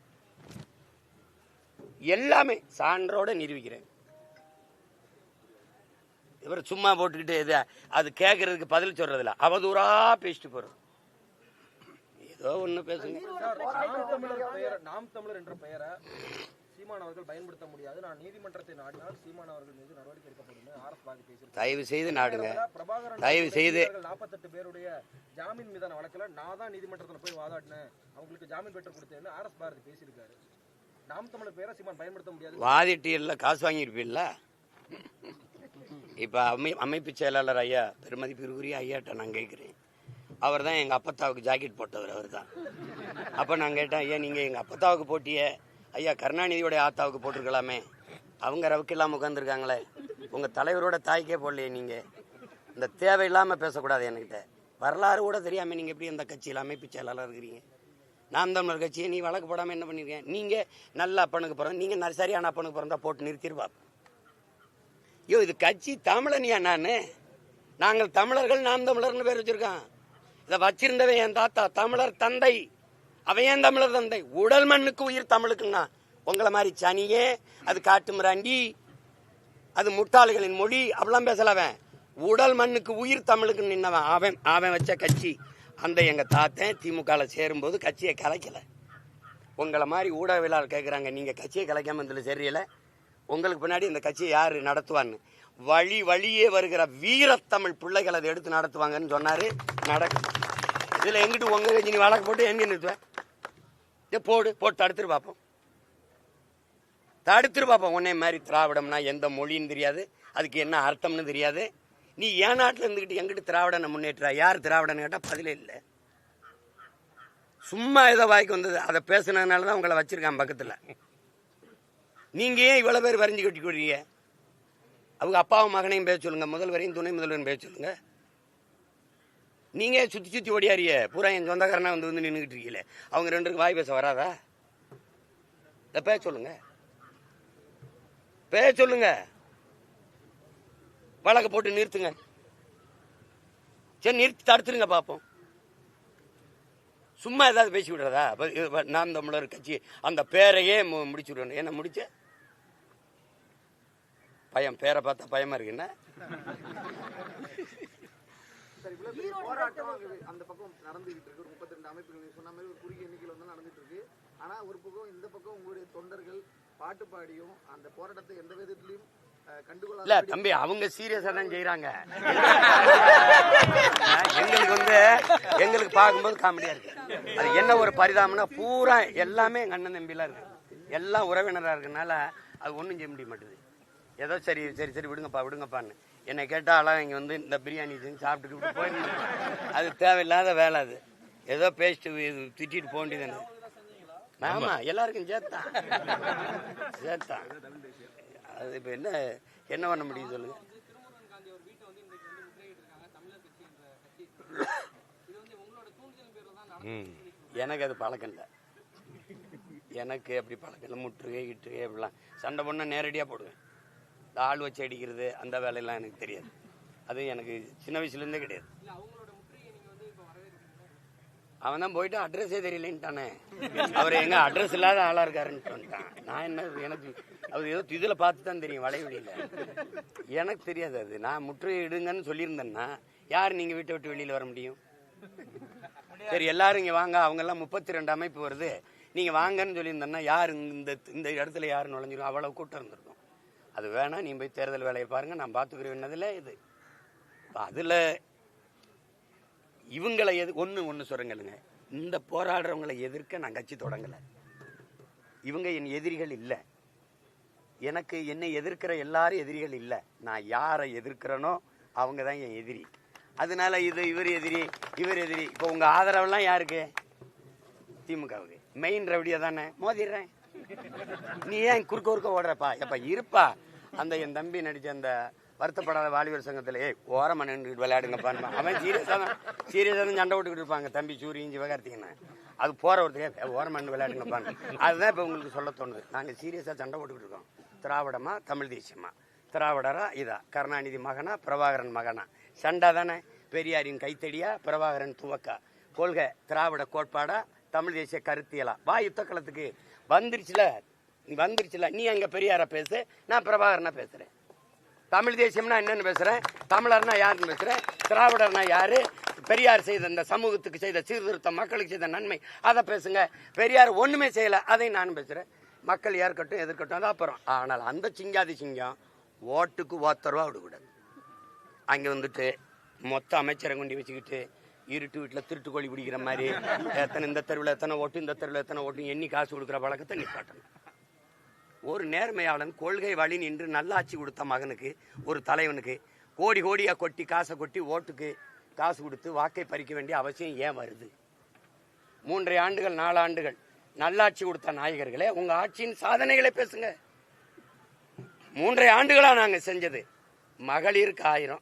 எல்லாமே சான்றோட நிரூபிக்கிறேன். இவர் சும்மா போட்டுக்கிட்டு அது கேட்கறதுக்கு பதில் சொல்றதில்ல, அவதூறா பேசிட்டு போறோம். ஏதோ ஒண்ணு பேசுங்க. நாம் தமிழர் என்ற பெயரை சீமான் அவர்கள் பயன்படுத்த முடியாது, நான் நீதிமன்றத்தை நாடினால் சீமான் அவர்கள் மீது நடவடிக்கை எடுக்கப்படும் ஆர்எஸ் பாரதி பேசியிருக்காரு. தயவு செய்து நாடுங்க, தயவு செய்து. 48 பேருடைய ஜாமீன் மீதான வழக்குல நான் தான் நீதிமன்றத்துல போய் வாதாடினேன், அவங்களுக்கு ஜாமீன் பெற்று கொடுத்தேன்னு ஆர்எஸ் பாரதி பேசியிருக்காரு. நாம் தமிழர் பேரை சீமான் பயன்படுத்த முடியாது. வாதிட்டியல்ல காசு வாங்கியிருப்பீல்ல. இப்ப அமைப்பு செயலாளர் ஐயா பெருமதிப்பிற்குரிய ஐயாட்ட நான் கேட்கிறேன், அவர் தான் எங்க அப்பத்தாவுக்கு ஜாக்கெட் போட்டவர், அவர் தான். அப்ப நான் கேட்டேன், ஐயா நீங்க எங்க அப்பத்தாவுக்கு போட்டிய ஐயா கருணாநிதியோட ஆத்தாவுக்கு போட்டிருக்கலாமே, அவங்க ரவுக்கு இல்லாம உட்காந்துருக்காங்களே, உங்க தலைவரோட தாய்க்கே போடலையே. நீங்க இந்த தேவையில்லாம பேசக்கூடாது என்கிட்ட. வரலாறு கூட தெரியாம நீங்க எப்படி இந்த கட்சியில் அமைப்பு செயலாளர் இருக்கிறீங்க? நாம் தமிழர் கட்சியை நீ வழக்கு போடாம என்ன பண்ணிருக்கேன்? நீங்க நல்ல அப்பனுக்கு பிறந்த, நீங்க சரியான அப்பனுக்கு பிறந்தா போட்டு நிறுத்திடுவாங்க. ஐயோ இது கட்சி தமிழனியா? நாங்கள் தமிழர்கள் நாம் தமிழர்னு பேர் வச்சிருக்கான். இதை வச்சிருந்தவன் என் தாத்தா தமிழர் தந்தை, அவன் ஏன் தமிழர் தந்தை? உடல் மண்ணுக்கு உயிர் தமிழுக்குன்னா உங்களை மாதிரி சனியே, அது காட்டு மிராண்டி, அது முட்டாள்களின் மொழி அப்படிலாம் பேசலவன். உடல் மண்ணுக்கு உயிர் தமிழுக்கு நின்னவன் அவன் வச்ச கட்சி. அந்த எங்க தாத்தன் திமுகவில் சேரும்போது கட்சியை கலைக்கல. உங்களை மாதிரி ஊடகவியலாளர் கேட்குறாங்க, நீங்க கட்சியை கலைக்காம இருந்தது சரியில்ல, உங்களுக்கு பின்னாடி இந்த கட்சியை யாரு நடத்துவான்னு. வழியே வருகிற வீரத்தமிழ் பிள்ளைகள் அதை எடுத்து நடத்துவாங்கன்னு சொன்னாரு. நடக்கும். இதுல எங்கிட்டு உங்க கட்சி நீ வழக்கு போட்டு எங்க நிறுத்துவேன்? போட்டு தடுத்துட்டு பார்ப்போம். உன்னை மாதிரி திராவிடம்னா எந்த மொழின்னு தெரியாது, அதுக்கு என்ன அர்த்தம்னு தெரியாது. நீ என் நாட்டில் இருந்துக்கிட்டு எங்கிட்ட திராவிடனை முன்னேற்றா? யார் திராவிடன்னு கேட்டால் பதிலே இல்லை. சும்மா ஏதோ வாய்க்கு வந்தது அதை பேசுனதுனால தான் உங்களை வச்சிருக்கான் பக்கத்தில். நீங்க ஏன் இவ்வளவு பேர் வரைஞ்சு கட்டி கொடுறீங்க? அவங்க அப்பாவும் மகனையும் பேச சொல்லுங்க, முதல்வரையும் துணை முதல்வரையும் பேச சொல்லுங்க. நீங்க சுத்தி ஓடியாரிய பூரா என் சொந்தக்காரனா வந்து நின்றுக்கிட்டு இருக்கீங்களே, அவங்க 2 பேருக்கு வாய் பேச வராதா? இதை பேச சொல்லுங்க, வழக்க போட்டு நிறுத்துங்க. சரி, நிறுத்தி தடுத்துருங்க பார்ப்போம். சும்மா ஏதாவது பேசி விடுறதா? நாம் தமிழர் கட்சி அந்த பேரையே முடிச்சு விடணும். என்ன முடிச்ச பயம்? பேரை பார்த்தா பயமா இருக்குன்னா போராட்டம் அந்த பக்கம் நடந்துகிட்டு இருக்கு. 32 அமைப்புகள் சொன்ன மாதிரி ஒரு குறுகிய எண்ணிக்கையில் வந்து நடந்துட்டு இருக்கு. ஆனா ஒரு பக்கம் இந்த பக்கம் உங்களுடைய தொண்டர்கள் பாட்டு பாடியும் அந்த போராட்டத்தை எந்த விதத்திலையும் கண்டுகொள்ள இல்ல தம்பி, அவங்க சீரியஸா தான் செய்யறாங்க. எங்களுக்கு பார்க்கும்போது காமெடியா இருக்கு. அது என்ன ஒரு பரிதாபம்னா பூரா எல்லாமே எங்க அண்ணன் தம்பிலாம் இருக்கு, எல்லாம் உறவினரா இருக்கனால அது ஒன்றும் செய்ய முடிய மாட்டேது. ஏதோ சரி விடுங்கப்பான்னு என்னை கேட்டாலும் இங்கே வந்து இந்த பிரியாணி செஞ்சு சாப்பிட்டுட்டு போயிருந்தேன். அது தேவையில்லாத வேலை. அது ஏதோ பேஸ்ட்டு திட்டிட்டு போக வேண்டியது. ஆமா, எல்லாருக்கும் சேர்த்தான். அது இப்போ என்ன பண்ண முடியும் சொல்லுங்க? எனக்கு அது பழக்கம் இல்லை. எனக்கு அப்படி பழக்கம் இல்லை. முற்றுகை அப்படிலாம் சண்டை பண்ண நேரடியாக போடுவேன். இந்த ஆள் வச்சு அடிக்கிறது அந்த வேலையெல்லாம் எனக்கு தெரியாது. அது எனக்கு சின்ன வயசுலேருந்தே கிடையாது. அவன் தான் போயிட்டு அட்ரஸே தெரியலன்ட்டானே. அவர் எங்க அட்ரஸ் இல்லாத ஆளா இருக்காருன்னு வந்துட்டான். நான் என்ன, எனக்கு அவர் ஏதோ இதில் பார்த்து தான் தெரியும், வளைவெளியில். எனக்கு தெரியாது அது. நான் முற்றுகையிடுங்கன்னு சொல்லியிருந்தேன்னா யார் நீங்கள் வீட்டை விட்டு வெளியில் வர முடியும்? சரி, எல்லாரும் இங்கே வாங்க, அவங்கெல்லாம் 32 அமைப்பு வருது, நீங்கள் வாங்கன்னு சொல்லியிருந்தேன்னா யார் இந்த இடத்துல யார் நுழைஞ்சிடும்? அவ்வளவு கூட்டம் இருந்திருக்கும். அது வேணா, நீ போய் தேர்தல் வேலையை பாருங்க, நான் பார்த்துக்கிறேன்னதில் இது. அதில் இவங்களை ஒன்று சொல்லுங்க, இந்த போராடுறவங்களை எதிர்க்க நான் கட்சி தொடங்கலை. இவங்க என் எதிரிகள் இல்லை. எனக்கு என்னை எதிர்க்கிற எல்லாரும் எதிரிகள் இல்லை. நான் யாரை எதிர்க்கிறேனோ அவங்க தான் என் எதிரி. அதனால இவர் எதிரி. இப்போ உங்க ஆதரவெல்லாம் யாருக்கு? திமுகவுக்கு. மெயின் ரவுடியா தானே, மோதிடுறேன். நீ ஏன் குறுக்க ஓடுறப்பா? எப்ப இருப்பா. அந்த என் தம்பி நடிச்ச அந்த வருத்தப்படாத வாலிபர் சங்கத்துல ஓரமா நின்று விளையாடுங்கப்பான்னு அவன் சீரியஸா தான் சண்டை போட்டுக்கிட்டு இருப்பாங்க. தம்பி சூரியன் சிவகார்த்திகேயன் அது போற ஒருத்தர் ஓரமா நின்று விளையாடுங்கப்பான்னு. அதுதான் இப்ப உங்களுக்கு சொல்ல தோணுது. நாங்க சீரியஸா சண்டை போட்டுக்கிட்டு இருக்கோம். திராவிடமா தமிழ் தேசியமா? திராவிடரா இதா? கருணாநிதி மகனா பிரபாகரன் மகனா? சண்டா தானே. பெரியாரின் கைத்தடியா பிரபாகரன் துவக்கா? கொள்கை திராவிட கோட்பாடா தமிழ் தேசிய கருத்தியலா? வா யுத்த களத்துக்கு. வந்துருச்சுல. நீ அங்க பெரியார பேசு, நான் பிரபாகரனா பேசுறேன். தமிழ் தேசியம்னா என்னன்னு பேசுறேன், தமிழர்னா யாருன்னு பேசுறேன், திராவிடர்னா யாரு, பெரியார் செய்த இந்த சமூகத்துக்கு செய்த சீர்திருத்தம், மக்களுக்கு செய்த நன்மை, அதை பேசுங்க. பெரியார் ஒண்ணுமே செய்யல, அதையும் நானும் பேசுறேன். மக்கள் ஏற்கட்டும் எதிர்க்கட்டும், அது அப்புறம். ஆனால் அந்த சிங்காதி சிங்கம் ஓட்டுக்கு ஓத்தரவா விடக்கூடாது. அங்க வந்துட்டு மொத்த அமைச்சரை கொண்டு வச்சுக்கிட்டு இருட்டு வீட்டில் திருட்டு கோழி பிடிக்கிற மாதிரி இந்த தெருவில் எத்தனை ஓட்டு, இந்த தெருவில் எத்தனை ஓட்டு எண்ணி காசு கொடுக்குற பழக்கத்தை நிப்பாட்டணும். ஒரு நேர்மையாளன் கொள்கை வழி நின்று நல்லாட்சி கொடுத்த மகனுக்கு, ஒரு தலைவனுக்கு கோடியா கொட்டி காசை கொட்டி ஓட்டுக்கு காசு கொடுத்து வாக்கை பறிக்க வேண்டிய அவசியம் ஏன் வருது? 3 ஆண்டுகள் 4 ஆண்டுகள் நல்லாட்சி கொடுத்த நாயகர்களே, உங்க ஆட்சியின் சாதனைகளை பேசுங்க. 3 ஆண்டுகளா நாங்க செஞ்சது, மகளிருக்கு 1000,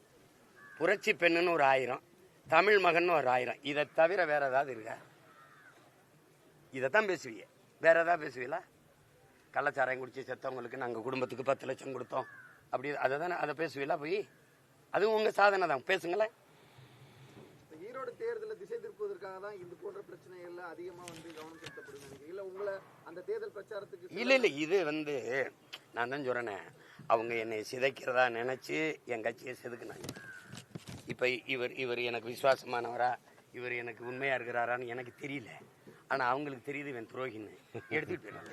புரட்சி பெண்ணுன்னு ஒரு 1000, தமிழ் மகன் ஒரு 1000. இதை தவிர வேற ஏதாவது இருக்கா? இதைத்தான் பேசுவீங்க. வேற ஏதாவது பேசுவீங்களா? கள்ளச்சாராயம் குடிச்சு செத்தவங்களுக்கு நாங்கள் குடும்பத்துக்கு 10 லட்சம் கொடுத்தோம் அப்படி, அதை தானே அதை பேசுவீங்களா போய்? அதுவும் உங்க சாதனை தான், பேசுங்களேன். ஈரோடு தேர்தலை திசை திருப்புவதற்காக தான் இது போன்ற பிரச்சனைகள்ல அதிகமா வந்து கவனம் செலுத்தப்படுது. இல்ல உங்களை அந்த தேர்தல் பிரச்சாரத்துக்கு இல்ல இது நான் தான் சொல்றேனே, அவங்க என்னை சிதைக்கிறதா நினைச்சு என் கட்சியை செதுக்குனாங்க. இப்ப இவர் எனக்கு விசுவாசமானவரா, இவர் எனக்கு உண்மையா இருக்கிறாரான்னு எனக்கு தெரியல. ஆனா அவங்களுக்கு தெரியுது இவன் துரோகின்னு, எடுத்துட்டு போயிடுவாங்க.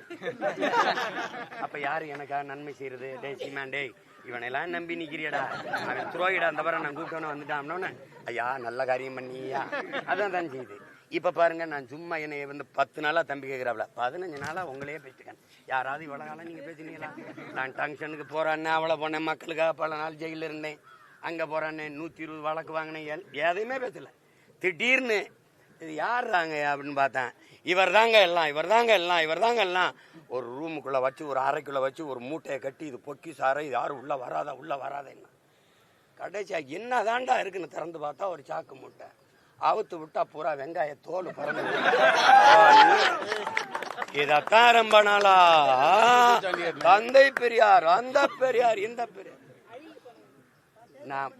அப்ப யாரு எனக்காக நன்மை செய்யறது? டே சீமான், டே இவனெல்லாம் நம்பி நிக்கிறியடா, அவன் துரோகிடா, அந்த வர நான் கூப்பிட்டோன்னு வந்துட்டான். ஐயா நல்ல காரியம் பண்ணியா, அதான் தான் செய்யுது. இப்போ பாருங்க, நான் சும்மா என்னை வந்து 10 நாளாக தம்பி கேட்குறாப்ல, 15 நாளாக உங்களையே பேசிட்டேன். யாராவது இவ்வளோ காலம் நீங்கள் பேசுனீங்களா? நான் டங்ஷனுக்கு போகிறேன்னு அவ்வளோ போனேன், மக்களுக்காக பல நாள் ஜெயிலில் இருந்தேன், அங்கே போகிறேன்னு 120 வழக்கு வாங்கினேன், எதையுமே பேசலை. திடீர்னு இது யாருறாங்க அப்படின்னு பார்த்தேன், இவர் தாங்க எல்லாம், இவர் தாங்க எல்லாம், இவர் தாங்க எல்லாம். ஒரு ரூமுக்குள்ளே வச்சு, ஒரு அறைக்குள்ளே வச்சு, ஒரு மூட்டையை கட்டி, இது பொக்கி சாரை, இது யாரும் உள்ளே வராதா, உள்ளே வராதேன்னா. கடைசியா என்ன தாண்டா இருக்குன்னு திறந்து பார்த்தா ஒரு சாக்கு மூட்டை. அவுத்து விட்டா பூரா வெங்காய தோல் பறந்து. இதத்தான் ரொம்ப நாளா தந்தை பெரியார், அந்த பெரியார், இந்த பெரியார். நான்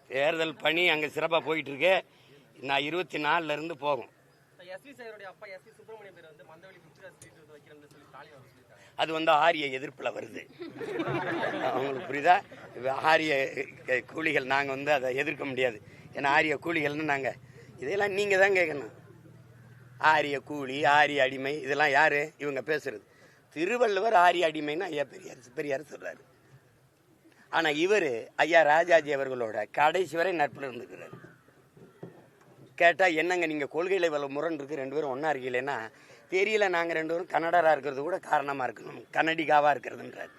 தேர்தல் பணி அங்க சிறப்பா போயிட்டு இருக்கு. நான் 24 இருந்து போகும். அது வந்து ஆரிய எதிர்ப்புல வருது. அவங்களுக்கு புரியுதா? ஆரிய கூலிகள் நாங்க வந்து அதை எதிர்க்க முடியாது. ஏன்னா ஆரிய கூலிகள்னு நாங்க இதெல்லாம் நீங்க தான் கேட்கணும். ஆரிய கூலி, ஆரிய அடிமை, இதெல்லாம் யாரு இவங்க பேசுறது? திருவள்ளுவர் ஆரிய அடிமைன்னு ஐயா பெரியார் சொல்றாரு. ஆனா இவரு ஐயா ராஜாஜி அவர்களோட கடைசி வரை நட்புல இருந்துக்கிறாரு. கேட்டா என்னங்க நீங்க கொள்கையில இவ்வளவு முரண் இருக்கு, 2 பேரும் ஒன்னா இருக்கீங்களேன்னா, தெரியல, நாங்க 2 பேரும் கன்னடரா இருக்கிறது கூட காரணமா இருக்கணும், கன்னடிகாவா இருக்கிறதுன்றாரு.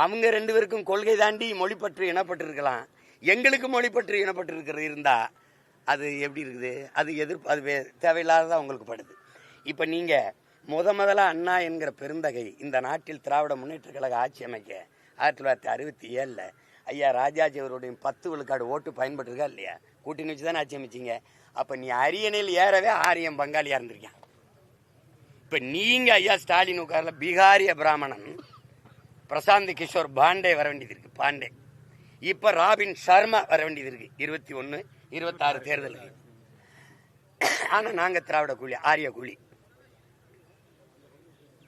அவங்க 2 பேருக்கும் கொள்கை தாண்டி மொழிப்பற்று இனப்பட்டு இருக்கலாம், எங்களுக்கு மொழிப்பற்று இனப்பட்டு இருக்கிறது இருந்தா அது எப்படி இருக்குது? அது எதிர்ப்பு, அது தேவையில்லாததான் உங்களுக்கு படுது. இப்ப நீங்க முதல்ல அண்ணா என்கிற பெருந்தகை இந்த நாட்டில் திராவிட முன்னேற்ற கழக ஆட்சி அமைக்க 1967 ஐயா ராஜாஜி அவருடைய 10 விழுக்காடு ஓட்டு பயன்பட்டுருக்கா இல்லையா? கூட்டணி வச்சுதானே ஆட்சி அமைச்சிங்க. அப்ப நீ அரியணையில் ஏறவே ஆரியம் பங்காளியா இருந்திருக்கான். இப்ப நீங்க ஐயா ஸ்டாலின் உட்கார்ல பீகாரிய பிராமணன் பிரசாந்த் கிஷோர் பாண்டே வர வேண்டியது இருக்கு, பாண்டே. இப்ப ராபின் சர்மா வர வேண்டியது இருக்கு 21, 26 தேர்தலுக்கு. ஆனா நாங்க திராவிட கூலி, ஆரிய கூலி.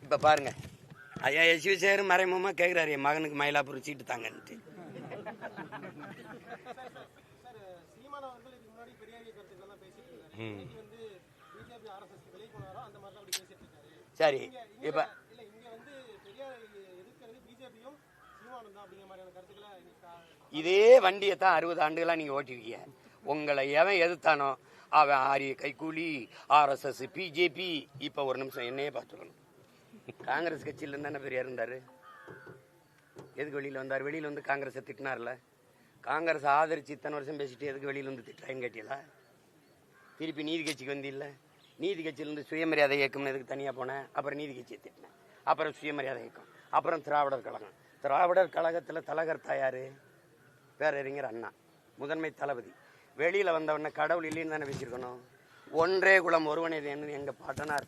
இப்ப பாருங்க, ஐயா எஸ் சேரு மறைமுகமா கேட்கிறாரு, என் மகனுக்கு மயிலாப்பூர் சீட்டு தாங்கன்ட்டு. சரி, இப்ப இதே வண்டியை தான் 60 ஆண்டுகளா நீங்க ஓட்டிருக்கீங்க. உங்களை எவன் எதிர்த்தானோ அவன் ஆரிய கைக்கூலி, RSS, பிஜேபி. இப்ப ஒரு நிமிஷம் என்னையே பார்த்துக்கணும். காங்கிரஸ் கட்சியில இருந்தானே பெரியார் இருந்தாரு. எதுக்கு வெளியில வந்தார்? வெளியில வந்து காங்கிரஸை திட்டினார்ல. காங்கிரஸ் ஆதரிச்சு இத்தனை வருஷம் பேசிட்டு எதுக்கு வெளியில வந்து திட்டான்னு கேட்டீங்களா? திருப்பி நீதி கட்சிக்கு வந்தில்ல, நீதி கட்சியிலிருந்து சுயமரியாதை இயக்கம்னு எதுக்கு தனியா போனேன்? அப்புறம் நீதி கட்சியை திட்டினேன், அப்புறம் சுயமரியாதை இயக்கம், அப்புறம் திராவிடர் கழகம். திராவிடர் கழகத்துல தலைவர் தாயாரு? பேரறிஞர் அண்ணா, முதன்மை தளபதி. வெளியில வந்தவொடனே கடவுள் இல்லைன்னு தானே பேசியிருக்கணும். ஒன்றே குலம் ஒருவனே என்ன எங்க பாட்டனார்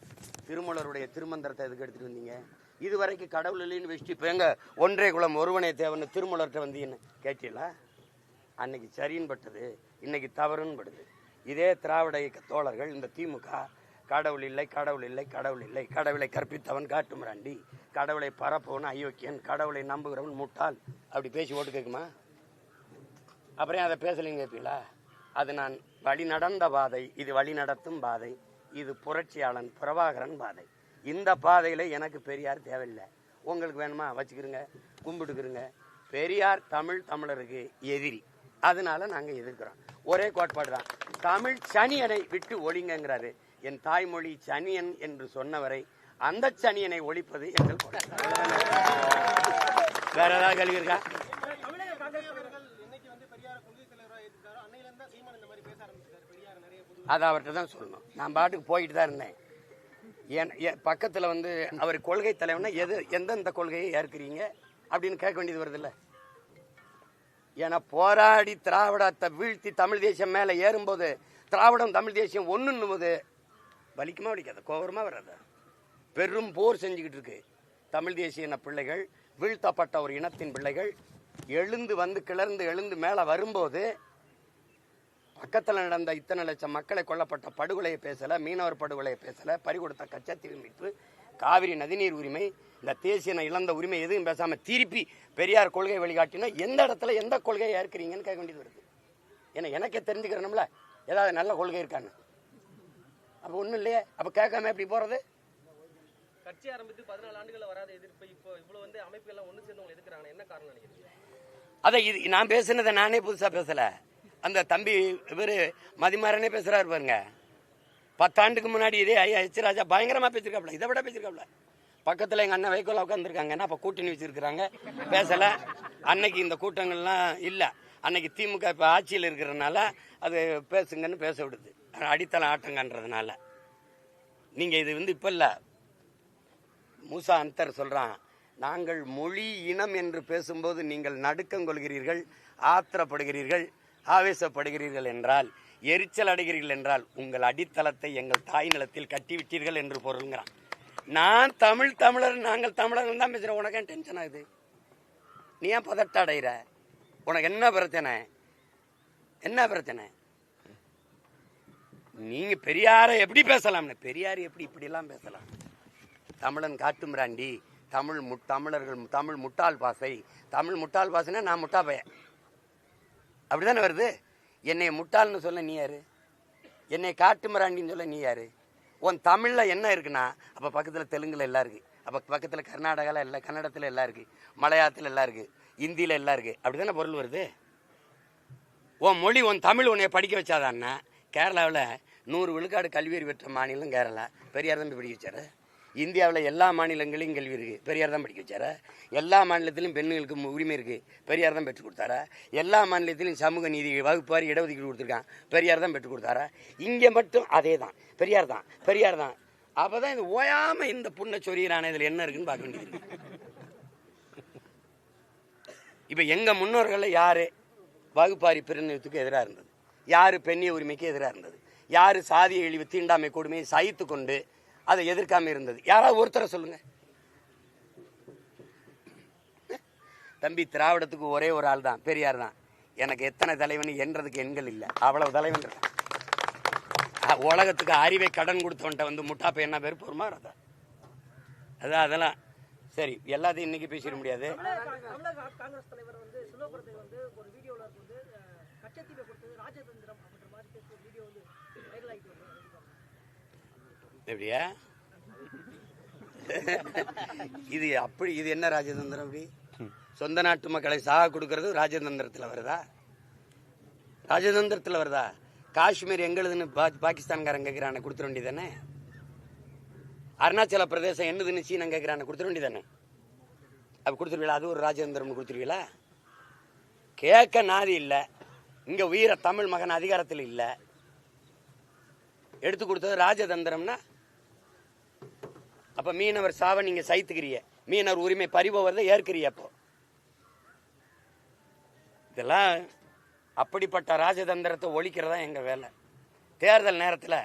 திருமூலருடைய திருமந்திரத்தை எதுக்கு எடுத்துட்டு வந்தீங்க? இதுவரைக்கும் கடவுள் இல்லைன்னு வச்சுட்டு இப்ப எங்க ஒன்றே குலம் ஒருவனே தேவன்னு திருமூலர்கிட்ட வந்தீங்கன்னு கேட்டீங்களா? அன்னைக்கு சரின்னு பட்டது, இன்னைக்கு தவறுன்னு படுது. இதே திராவிட இயக்க தோழர்கள் இந்த திமுக கடவுள் இல்லை, கடவுள் இல்லை, கடவுள் இல்லை, கடவுளை கற்பித்தவன் காட்டுமிராண்டி, கடவுளை பரப்பவன் அயோக்கியன், கடவுளை நம்புகிறவன் முட்டாள், அப்படி பேசி ஓட்டு கேட்குமா? அப்புறம் அதை பேசலைங்க கேட்பீங்களா? அது நான் வழி நடந்த பாதை, இது வழி நடத்தும் பாதை, இது புரட்சியாளன் பிரபாகரன் பாதை. இந்த பாதையில எனக்கு பெரியார் தேவையில்லை. உங்களுக்கு வேணுமா வச்சுக்கிறங்க, கும்பிட்டுக்கிறங்க. பெரியார் தமிழருக்கு எதிரி, அதனால நாங்க எதிர்க்கிறோம். ஒரே கோட்பாடு தான், தமிழ் சனியனை விட்டு ஒழிங்கிறாரு. என் தாய்மொழி சனியன் என்று சொன்னவரை அந்த சனியனை ஒழிப்பது எங்கள் வேற ஏதாவது கேள்வி இருக்கா? அதை அவர்கிட்ட தான் சொல்லணும். நான் பாட்டுக்கு போயிட்டு தான் இருந்தேன். பக்கத்தில் வந்து அவர் கொள்கை தலைவனா எந்தெந்த கொள்கையை ஏற்கிறீங்க அப்படின்னு கேட்க வேண்டியது வருது இல்லை? ஏன்னா போராடி திராவிடத்தை வீழ்த்தி தமிழ் தேசியம் மேலே ஏறும்போது, திராவிடம் தமிழ் தேசியம் ஒன்றுன்னும் போது வலிக்குமா வலிக்காத, கோபரமா வராது. பெரும் போர் செஞ்சுக்கிட்டு இருக்கு தமிழ் தேசிய பிள்ளைகள், வீழ்த்தப்பட்ட ஒரு இனத்தின் பிள்ளைகள் எழுந்து வந்து கிளர்ந்து எழுந்து மேலே வரும்போது, பக்கத்தில் நடந்த இத்தனை லட்சம் மக்களை கொல்லப்பட்ட படுகொலையை பேசல, மீனவர் படுகொலையை பேசல, பறிகொடுத்த கச்சத்தீவு மீட்பு, காவிரி நதிநீர் உரிமை, இந்த தேசிய இழந்த உரிமை எதுவும் பேசாம திருப்பி பெரியார் கொள்கை வழிகாட்டினா எந்த இடத்துல எந்த கொள்கையை ஏற்கிறீங்கன்னு கேட்க வேண்டியது வருது. ஏன்னா எனக்கே தெரிஞ்சுக்கிறோம்ல ஏதாவது நல்ல கொள்கை இருக்கான்னு. அப்ப ஒண்ணும் இல்லையே, அப்ப கேட்காம எப்படி போறது? கட்சி ஆரம்பித்து 14 ஆண்டுகள் வராத எதிர்ப்பு இப்போ இவ்வளவு வந்து அமைப்புகள் ஒண்ணு சேர்ந்து உங்களை எதிர்க்கிறாங்க, என்ன காரணம் நினைக்கிறீங்க? அதை இது நான் பேசுனதை நானே புதுசா பேசல. அந்த தம்பி இவர் மதிமாறனே பேசுறாரு பாருங்க. 10 ஆண்டுக்கு முன்னாடி இதே ஐயா எச் ராஜா பயங்கரமா பேசிருக்காப்ல, இதை விட பேசிருக்காப்ல. பக்கத்துல எங்க அண்ணன் வைகோல உட்காந்துருக்காங்க, அப்ப கூட்டணி வச்சிருக்கிறாங்க, பேசல. அன்னைக்கு இந்த கூட்டங்கள்லாம் இல்ல. அன்னைக்கு திமுக இப்ப ஆட்சியில் இருக்கிறதுனால அது பேசுங்கன்னு பேச விடுது, அடித்தளம் ஆட்டங்கன்றதுனால. நீங்க இது இப்ப இல்ல, மூசா அந்தர் சொல்றான், நாங்கள் மொழி இனம் என்று பேசும்போது நீங்கள் நடுக்கம் கொள்கிறீர்கள், ஆத்திரப்படுகிறீர்கள், ஆவேசப்படுகிறீர்கள் என்றால், எரிச்சல் அடைகிறீர்கள் என்றால் உங்கள் அடித்தளத்தை எங்கள் தாய் நிலத்தில் கட்டிவிட்டீர்கள் என்று பொருள்ங்கிறான். நான் தமிழர், நாங்கள் தமிழர்கள் தான் பேசுறேன். உனக்கு ஏன் டென்ஷன் ஆகுது? நீ ஏன் பதட்ட அடைகிற? உனக்கு என்ன பிரச்சனை? என்ன பிரச்சனை? நீங்க பெரியாரை எப்படி பேசலாம்னு, பெரியார் எப்படி இப்படிலாம் பேசலாம்? தமிழன் காட்டுமிராண்டி, தமிழர்கள் தமிழ் முட்டாள் பாசை. தமிழ் முட்டாள் பாசைன்னா நான் முட்டா பையன், அப்படிதானே வருது. என்னை முட்டாள்னு சொல்ல நீ யாரு? என்னை காட்டுமிராண்டின்னு சொல்ல நீ யாரு? உன் தமிழ்ல என்ன இருக்குன்னா, அப்ப பக்கத்துல தெலுங்குல எல்லாம் இருக்கு, அப்ப பக்கத்துல கர்நாடகால எல்லாம், கன்னடத்துல எல்லாம் இருக்கு, மலையாளத்துல எல்லாம் இருக்கு, இந்தியில எல்லாம் இருக்கு, அப்படிதானே பொருள் வருது. உன் மொழி, உன் தமிழ் உன்னை படிக்க வச்சாதான்னா, கேரளாவில் 100 விழுக்காடு கல்வியறி பெற்ற மாநிலம் கேரளா, பெரியார் தான் படிக்க வச்சாரு. இந்தியாவில் எல்லா மாநிலங்களையும் கல்வி இருக்கு, பெரியார் தான் படிக்க வச்சாரா? எல்லா மாநிலத்திலும் பெண்களுக்கு உரிமை இருக்கு, பெரியார் தான் பெற்றுக் கொடுத்தாரா? எல்லா மாநிலத்திலும் சமூக நீதி வகுப்பாரி இடஒதுக்கீடு கொடுத்துருக்கான், பெரியார் தான் பெற்றுக் கொடுத்தாரா? இங்கே மட்டும் அதே தான், பெரியார் தான், பெரியார் தான். அப்பதான் இது ஓயாம இந்த புண்ணை சொரியிறான, இதுல என்ன இருக்குன்னு பார்க்க வேண்டியது. இப்ப எங்க முன்னோர்கள் யாரு வகுப்பாரி பிரிவினத்துக்கு எதிராக இருந்தது? யாரு பெண்ணிய உரிமைக்கு எதிராக இருந்தது? யாரு சாதிய இழிவு தீண்டாமை கொடுமையை சகித்து கொண்டு அதை எதிர்க்காம இருந்தது? யாராவது ஒருத்தரை சொல்லுங்க. தம்பி, திராவிடத்துக்கு ஒரே ஒரு ஆள் தான், பெரியார் தான். எனக்கு எத்தனை தலைவன் என்றதுக்கு எண்கள் இல்லை, அவ்வளவு தலைவன் இருக்கான். உலகத்துக்கு அறிவை கடன் கொடுத்தவன்ட்ட முட்டா பையன் என்ன பேர் பொறுமா? அதான் அதெல்லாம் சரி, எல்லாத்தையும் இன்னைக்கு பேசிட முடியாது. தமிழக காங்கிரஸ் தலைவர் சிலோபுரத்தை ஒரு வீடியோல கச்சத்தீவை கொடுத்தது ராஜதந்திரம் அப்படின்ற மாதிரி பேசி ஒரு வீடியோ வைரல் ஆகிட்டு வருது. எப்படியா இது? அப்படி இது என்ன ராஜதந்திரம்? அப்படி சொந்த நாட்டு மக்களை சாக கொடுக்கறது ராஜதந்திரத்தில் வருதா? ராஜதந்திரத்தில் வருதா? காஷ்மீர் எங்களுதுன்னு பாகிஸ்தான்காரன் கேட்கிறான கொடுத்துட வேண்டியதானே? அருணாச்சல பிரதேசம் என்னதுன்னு சீனா கேட்கிறான கொடுத்துட வேண்டியதானே? அப்ப கொடுத்துருவீங்களா? அது ஒரு ராஜதந்திரம் கொடுத்துருவீங்களா? கேட்க நாதி இல்லை. இங்க உயிர தமிழ் மகன் அதிகாரத்தில் இல்ல, எடுத்து கொடுத்தது ராஜதந்திரம்னா அப்ப மீனவர் சாவ நீங்க சைத்துக்கிறிய, மீனவர் உரிமை பறிபோவதை ஏற்கிறிய. அப்போ இதெல்லாம் அப்படிப்பட்ட ராஜதந்திரத்தை ஒழிக்கிறதா எங்க வேலை. தேர்தல் நேரத்தில்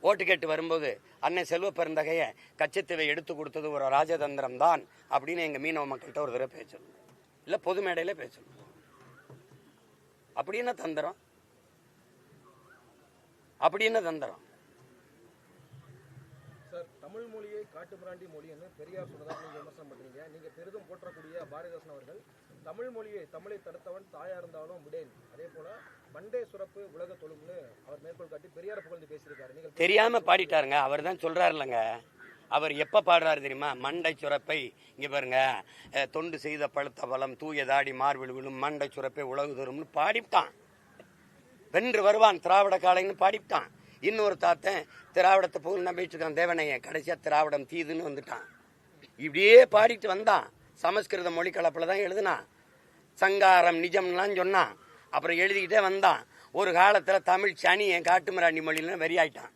ஓட்டு கேட்டு வரும்போது அன்னை செல்வ பெருந்தகைய கச்சத்தீவை எடுத்து கொடுத்தது ஒரு ராஜதந்திரம் தான் அப்படின்னு எங்க மீனவ மக்கள்கிட்ட ஒரு தடவை பேசணும், இல்ல பொது மேடையில பேசணும். அப்படி என்ன தந்திரம்? அப்படி என்ன தந்திரம்? சார், தமிழ் மொழியை காட்டுமிராண்டி மொழின்னு பெரியார் சொன்னதாக நீங்க விமர்சனம் பண்றீங்க. நீங்க பெரிதும் போற்றக்கூடிய பாரதிதாசன் அவர்கள் தமிழை தடுத்தவன் தாயா இருந்தாலும் விடேன், அதே போல மண்டே சுரப்பு உலக தொழும்னு அவர் மேற்கோள் காட்டி பெரியார் புகழ்ந்து பேசியிருக்காரு. நீங்க தெரியாம பாடிட்டாருங்க, அவர் தான் சொல்றாரு இல்லைங்க. அவர் எப்ப பாடுறாரு தெரியுமா? மண்டை சுரப்பை இங்க பாருங்க, தொண்டு செய்த பழுத்த பலம் தூய தாடி மார்பில் விழும் மண்டை சுரப்பை உலகு தரும்னு பாடிவிட்டான். வென்று வருவான் திராவிட காலைன்னு பாடிவிட்டான். இன்னொரு தாத்தன் திராவிடத்தை புகழ் நம்பிட்டு இருக்கான் தேவனைய, கடைசியா திராவிடம் தீதுன்னு வந்துட்டான். இப்படியே பாடிட்டு வந்தான். சமஸ்கிருத மொழி கலப்பில் தான் எழுதுனான். சங்காரம் நிஜம்லாம் சொன்னான். அப்புறம் எழுதிக்கிட்டே வந்தான். ஒரு காலத்துல தமிழ் சனி என் காட்டுமிராண்டி மொழியில வெறியாயிட்டான்.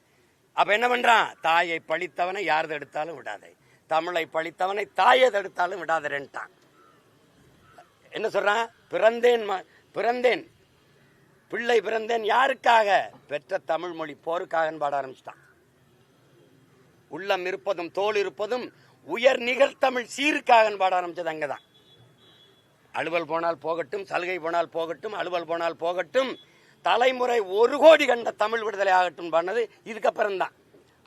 அப்ப என்ன பண்றான்? தாயை பழித்தவனை யார் தடுத்தாலும் விடாதே, தமிழை பழித்தவனை தாயை தடுத்தாலும் விடாதேன்ட்டான். என்ன சொல்றான்? பிறந்தேன் பிள்ளை பிறந்தேன் யாருக்காக? பெற்ற தமிழ் மொழி போருக்காக பாட ஆரம்பிச்சிட்டான். உள்ளம் இருப்பதும் தோல் இருப்பதும் உயர் நிகழ்த்தமிழ் சீருக்காக பாட ஆரம்பிச்சது அங்கதான். அலுவல் போனால் போகட்டும், சலுகை போனால் போகட்டும், அலுவல் போனால் போகட்டும், தலைமுறை 1 கோடி கண்ட தமிழ் விடுதலை ஆகட்டும் பண்ணது இதுக்கப்புறம் தான்.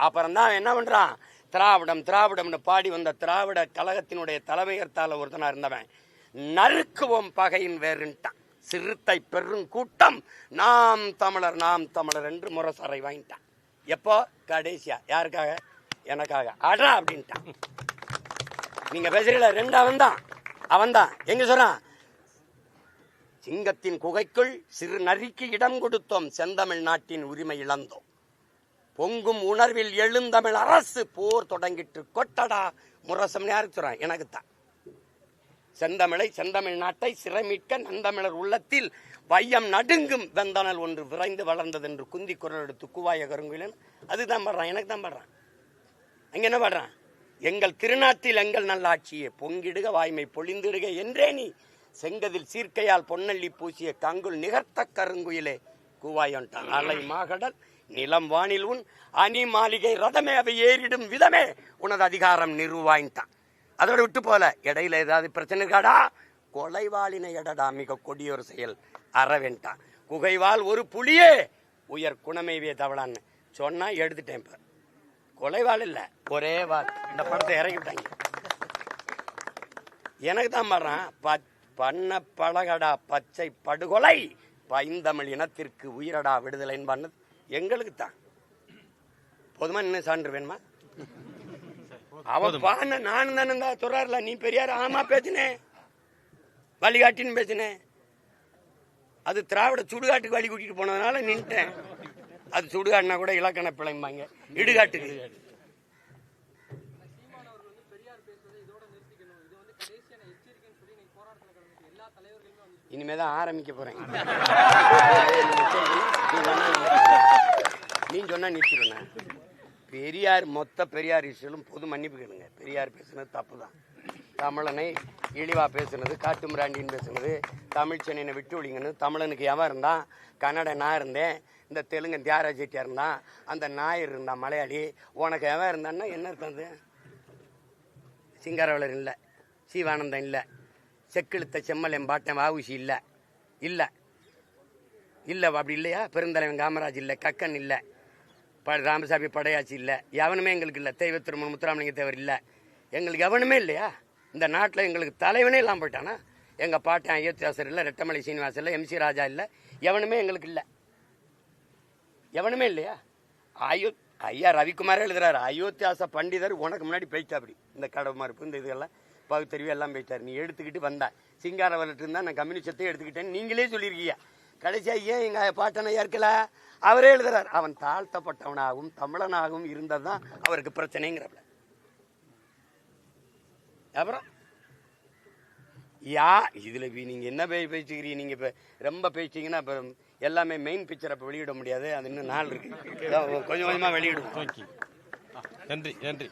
அப்புறம் தான் என்ன பண்றான்? திராவிடம்னு பாடி வந்த திராவிட கழகத்தினுடைய தலைமையர்த்தால ஒருத்தனா இருந்தவன் நறுக்குவோம் பகையின் வேறுன்ட்டான். சிறுத்தை பெரும் கூட்டம் நாம் தமிழர் என்று முரசறை வாங்கிட்டான். எப்போ? கடைசியா யாருக்காக? எனக்காக அடா அப்படின்ட்டான். நீங்க பேசுறீங்களா? 2 அவன் தான் எங்க சொல்றான்? சிங்கத்தின் குகைக்குள் சிறு நரிக்கு இடம் கொடுத்தோம், செந்தமிழ் நாட்டின் உரிமை இழந்தோம். பொங்கும் உணர்வில் எழுந்தமிழ் அரசு போர் தொடங்கிட்டு கொட்டடா முரசம் யாருக்கு சொல்றான்? எனக்குத்தான். செந்தமிழ் நாட்டை சிறைமீட்க நந்தமிழர் உள்ளத்தில் வையம் நடுங்கும் வெந்தனல் ஒன்று விரைந்து வளர்ந்தது என்று குந்தி குரல் எடுத்து கூவாய கருங்குயிலன் அதுதான் பாடுறான், எனக்கு தான் பாடுறான். அங்க என்ன பாடுறான்? எங்கள் திருநாட்டில் எங்கள் நல்லாட்சியே பொங்கிடுக வாய்மை பொழிந்திடுக என்றே நீ செங்கதில் சீர்க்கையால் பொன்னள்ளி பூசிய கங்குல் நிகர்த்த கருங்குயிலே கூவாயன்ட்டான். அலை மாகடல் நிலம் வானில் உன் அணி மாளிகை ரதமே அவை ஏறிடும் விதமே உனது அதிகாரம் நிறுவாயின்ட்டான். அதோட விட்டு போல இடையில ஏதாவது பிரச்சனை இருக்காடா, கொலைவாளினை எடடா மிக கொடியொரு செயல் அறவேன்ட்டான். குகைவால் ஒரு புலியே உயர் குணமைவே தவளான்னு சொன்னா எடுத்துட்டேன். இப்ப கொலைவாள் இல்ல, ஒரே வாள். இந்த படத்தை இறங்கிவிட்டாங்க. எனக்கு தான் பாடுறான். பண்ண பழகடா பச்சை படுகொலை பைந்தமிழ் இனத்திற்கு உயிரடா விடுதலைன்னு பண்ணது எங்களுக்கு தான். போதுமா? இன்னும் சான்று வேணுமா? அவன் பான நானும் தானே சொல்றாருல, நீ பெரியார் ஆமா பேசினேன், வழிகாட்டின்னு பேசினேன். அது திராவிட சுடுகாட்டுக்கு வழி கூட்டிட்டு போனதுனால நின்ட்டேன். அது சுடுகாட்டுனா கூட இலக்கண பிழைம்பாங்க, இடுகாட்டுக்கு. இனிமேதான் ஆரம்பிக்க போறேன். நீ சொன்னா நிறுத்திடுவேன். பெரியார் மொத்த பெரியார் இஷ்யூலும் பொது மன்னிப்பு கேளுங்க. பெரியார் பேசுனது தப்பு தான். தமிழனை இழிவா பேசுனது, காட்டுமிராண்டின்னு பேசுனது, தமிழ் சென்னையை விட்டு ஒழிங்கன்னு. தமிழனுக்கு எவன் இருந்தான்? கன்னட நான் இருந்தேன், இந்த தெலுங்கு தியாகராஜ செட்டியார் இருந்தான், அந்த நாயர் இருந்தான் மலையாளி. உனக்கு எவன் இருந்தான்னா என்ன இருந்தது? சிங்காரவளர் இல்லை, சீவானந்தன் இல்லை, செக்கிழுத்த செம்மல் எம்பாட்டன் வாவுசி இல்லை, இல்லை இல்லை அப்படி இல்லையா? பெருந்தலைவன் காமராஜ் இல்லை, கக்கன் இல்லை, ராமசாமி படையாச்சி இல்லை, எவனுமே எங்களுக்கு இல்லை. தெய்வ திருமணம் முத்துராமலிங்க தேவர் இல்லை, எங்களுக்கு எவனுமே இல்லையா? இந்த நாட்டில் எங்களுக்கு தலைவனே இல்லாமல் போயிட்டானா? எங்கள் பாட்டன் அயோத்தியாசர் இல்லை, ரெட்டமலை சீனிவாசன் இல்லை, MC ராஜா இல்லை, எவனுமே எங்களுக்கு இல்லை. எவனுமே இல்லையா? ஐயா ரவிக்குமாரே எழுதுறாரு, அயோத்தியாச பண்டிதர் உனக்கு முன்னாடி போயிட்டா. அப்படி இந்த கடவு மறுப்பு இந்த இதெல்லாம் பகுத்தறிவு எல்லாம் போயிட்டார். நீ எடுத்துக்கிட்டு வந்தா சிங்காரவர்கிட்ட இருந்தா நான் கம்யூனிஸ்டத்தையும் எடுத்துக்கிட்டேன்னு நீங்களே சொல்லியிருக்கீங்க. கடைசியா ஏன் எங்க பாட்டனை ஏற்கல? அவரே எழுதுறார், அவன் தாழ்த்தப்பட்டவனாகவும் தமிழனாகவும் இருந்ததுதான் அவருக்கு பிரச்சனைங்கிறப்ப. அப்புறம் இதுல நீங்க என்ன பேசிக்கிறீங்க? நீங்க இப்ப ரொம்ப பேசிட்டீங்கன்னா இப்ப எல்லாமே மெயின் பிக்சர் அப்ப வெளியிட முடியாது. அது இன்னும் நாள் இருக்கு, கொஞ்சம் கொஞ்சமா வெளியிடுவோம். நன்றி நன்றி.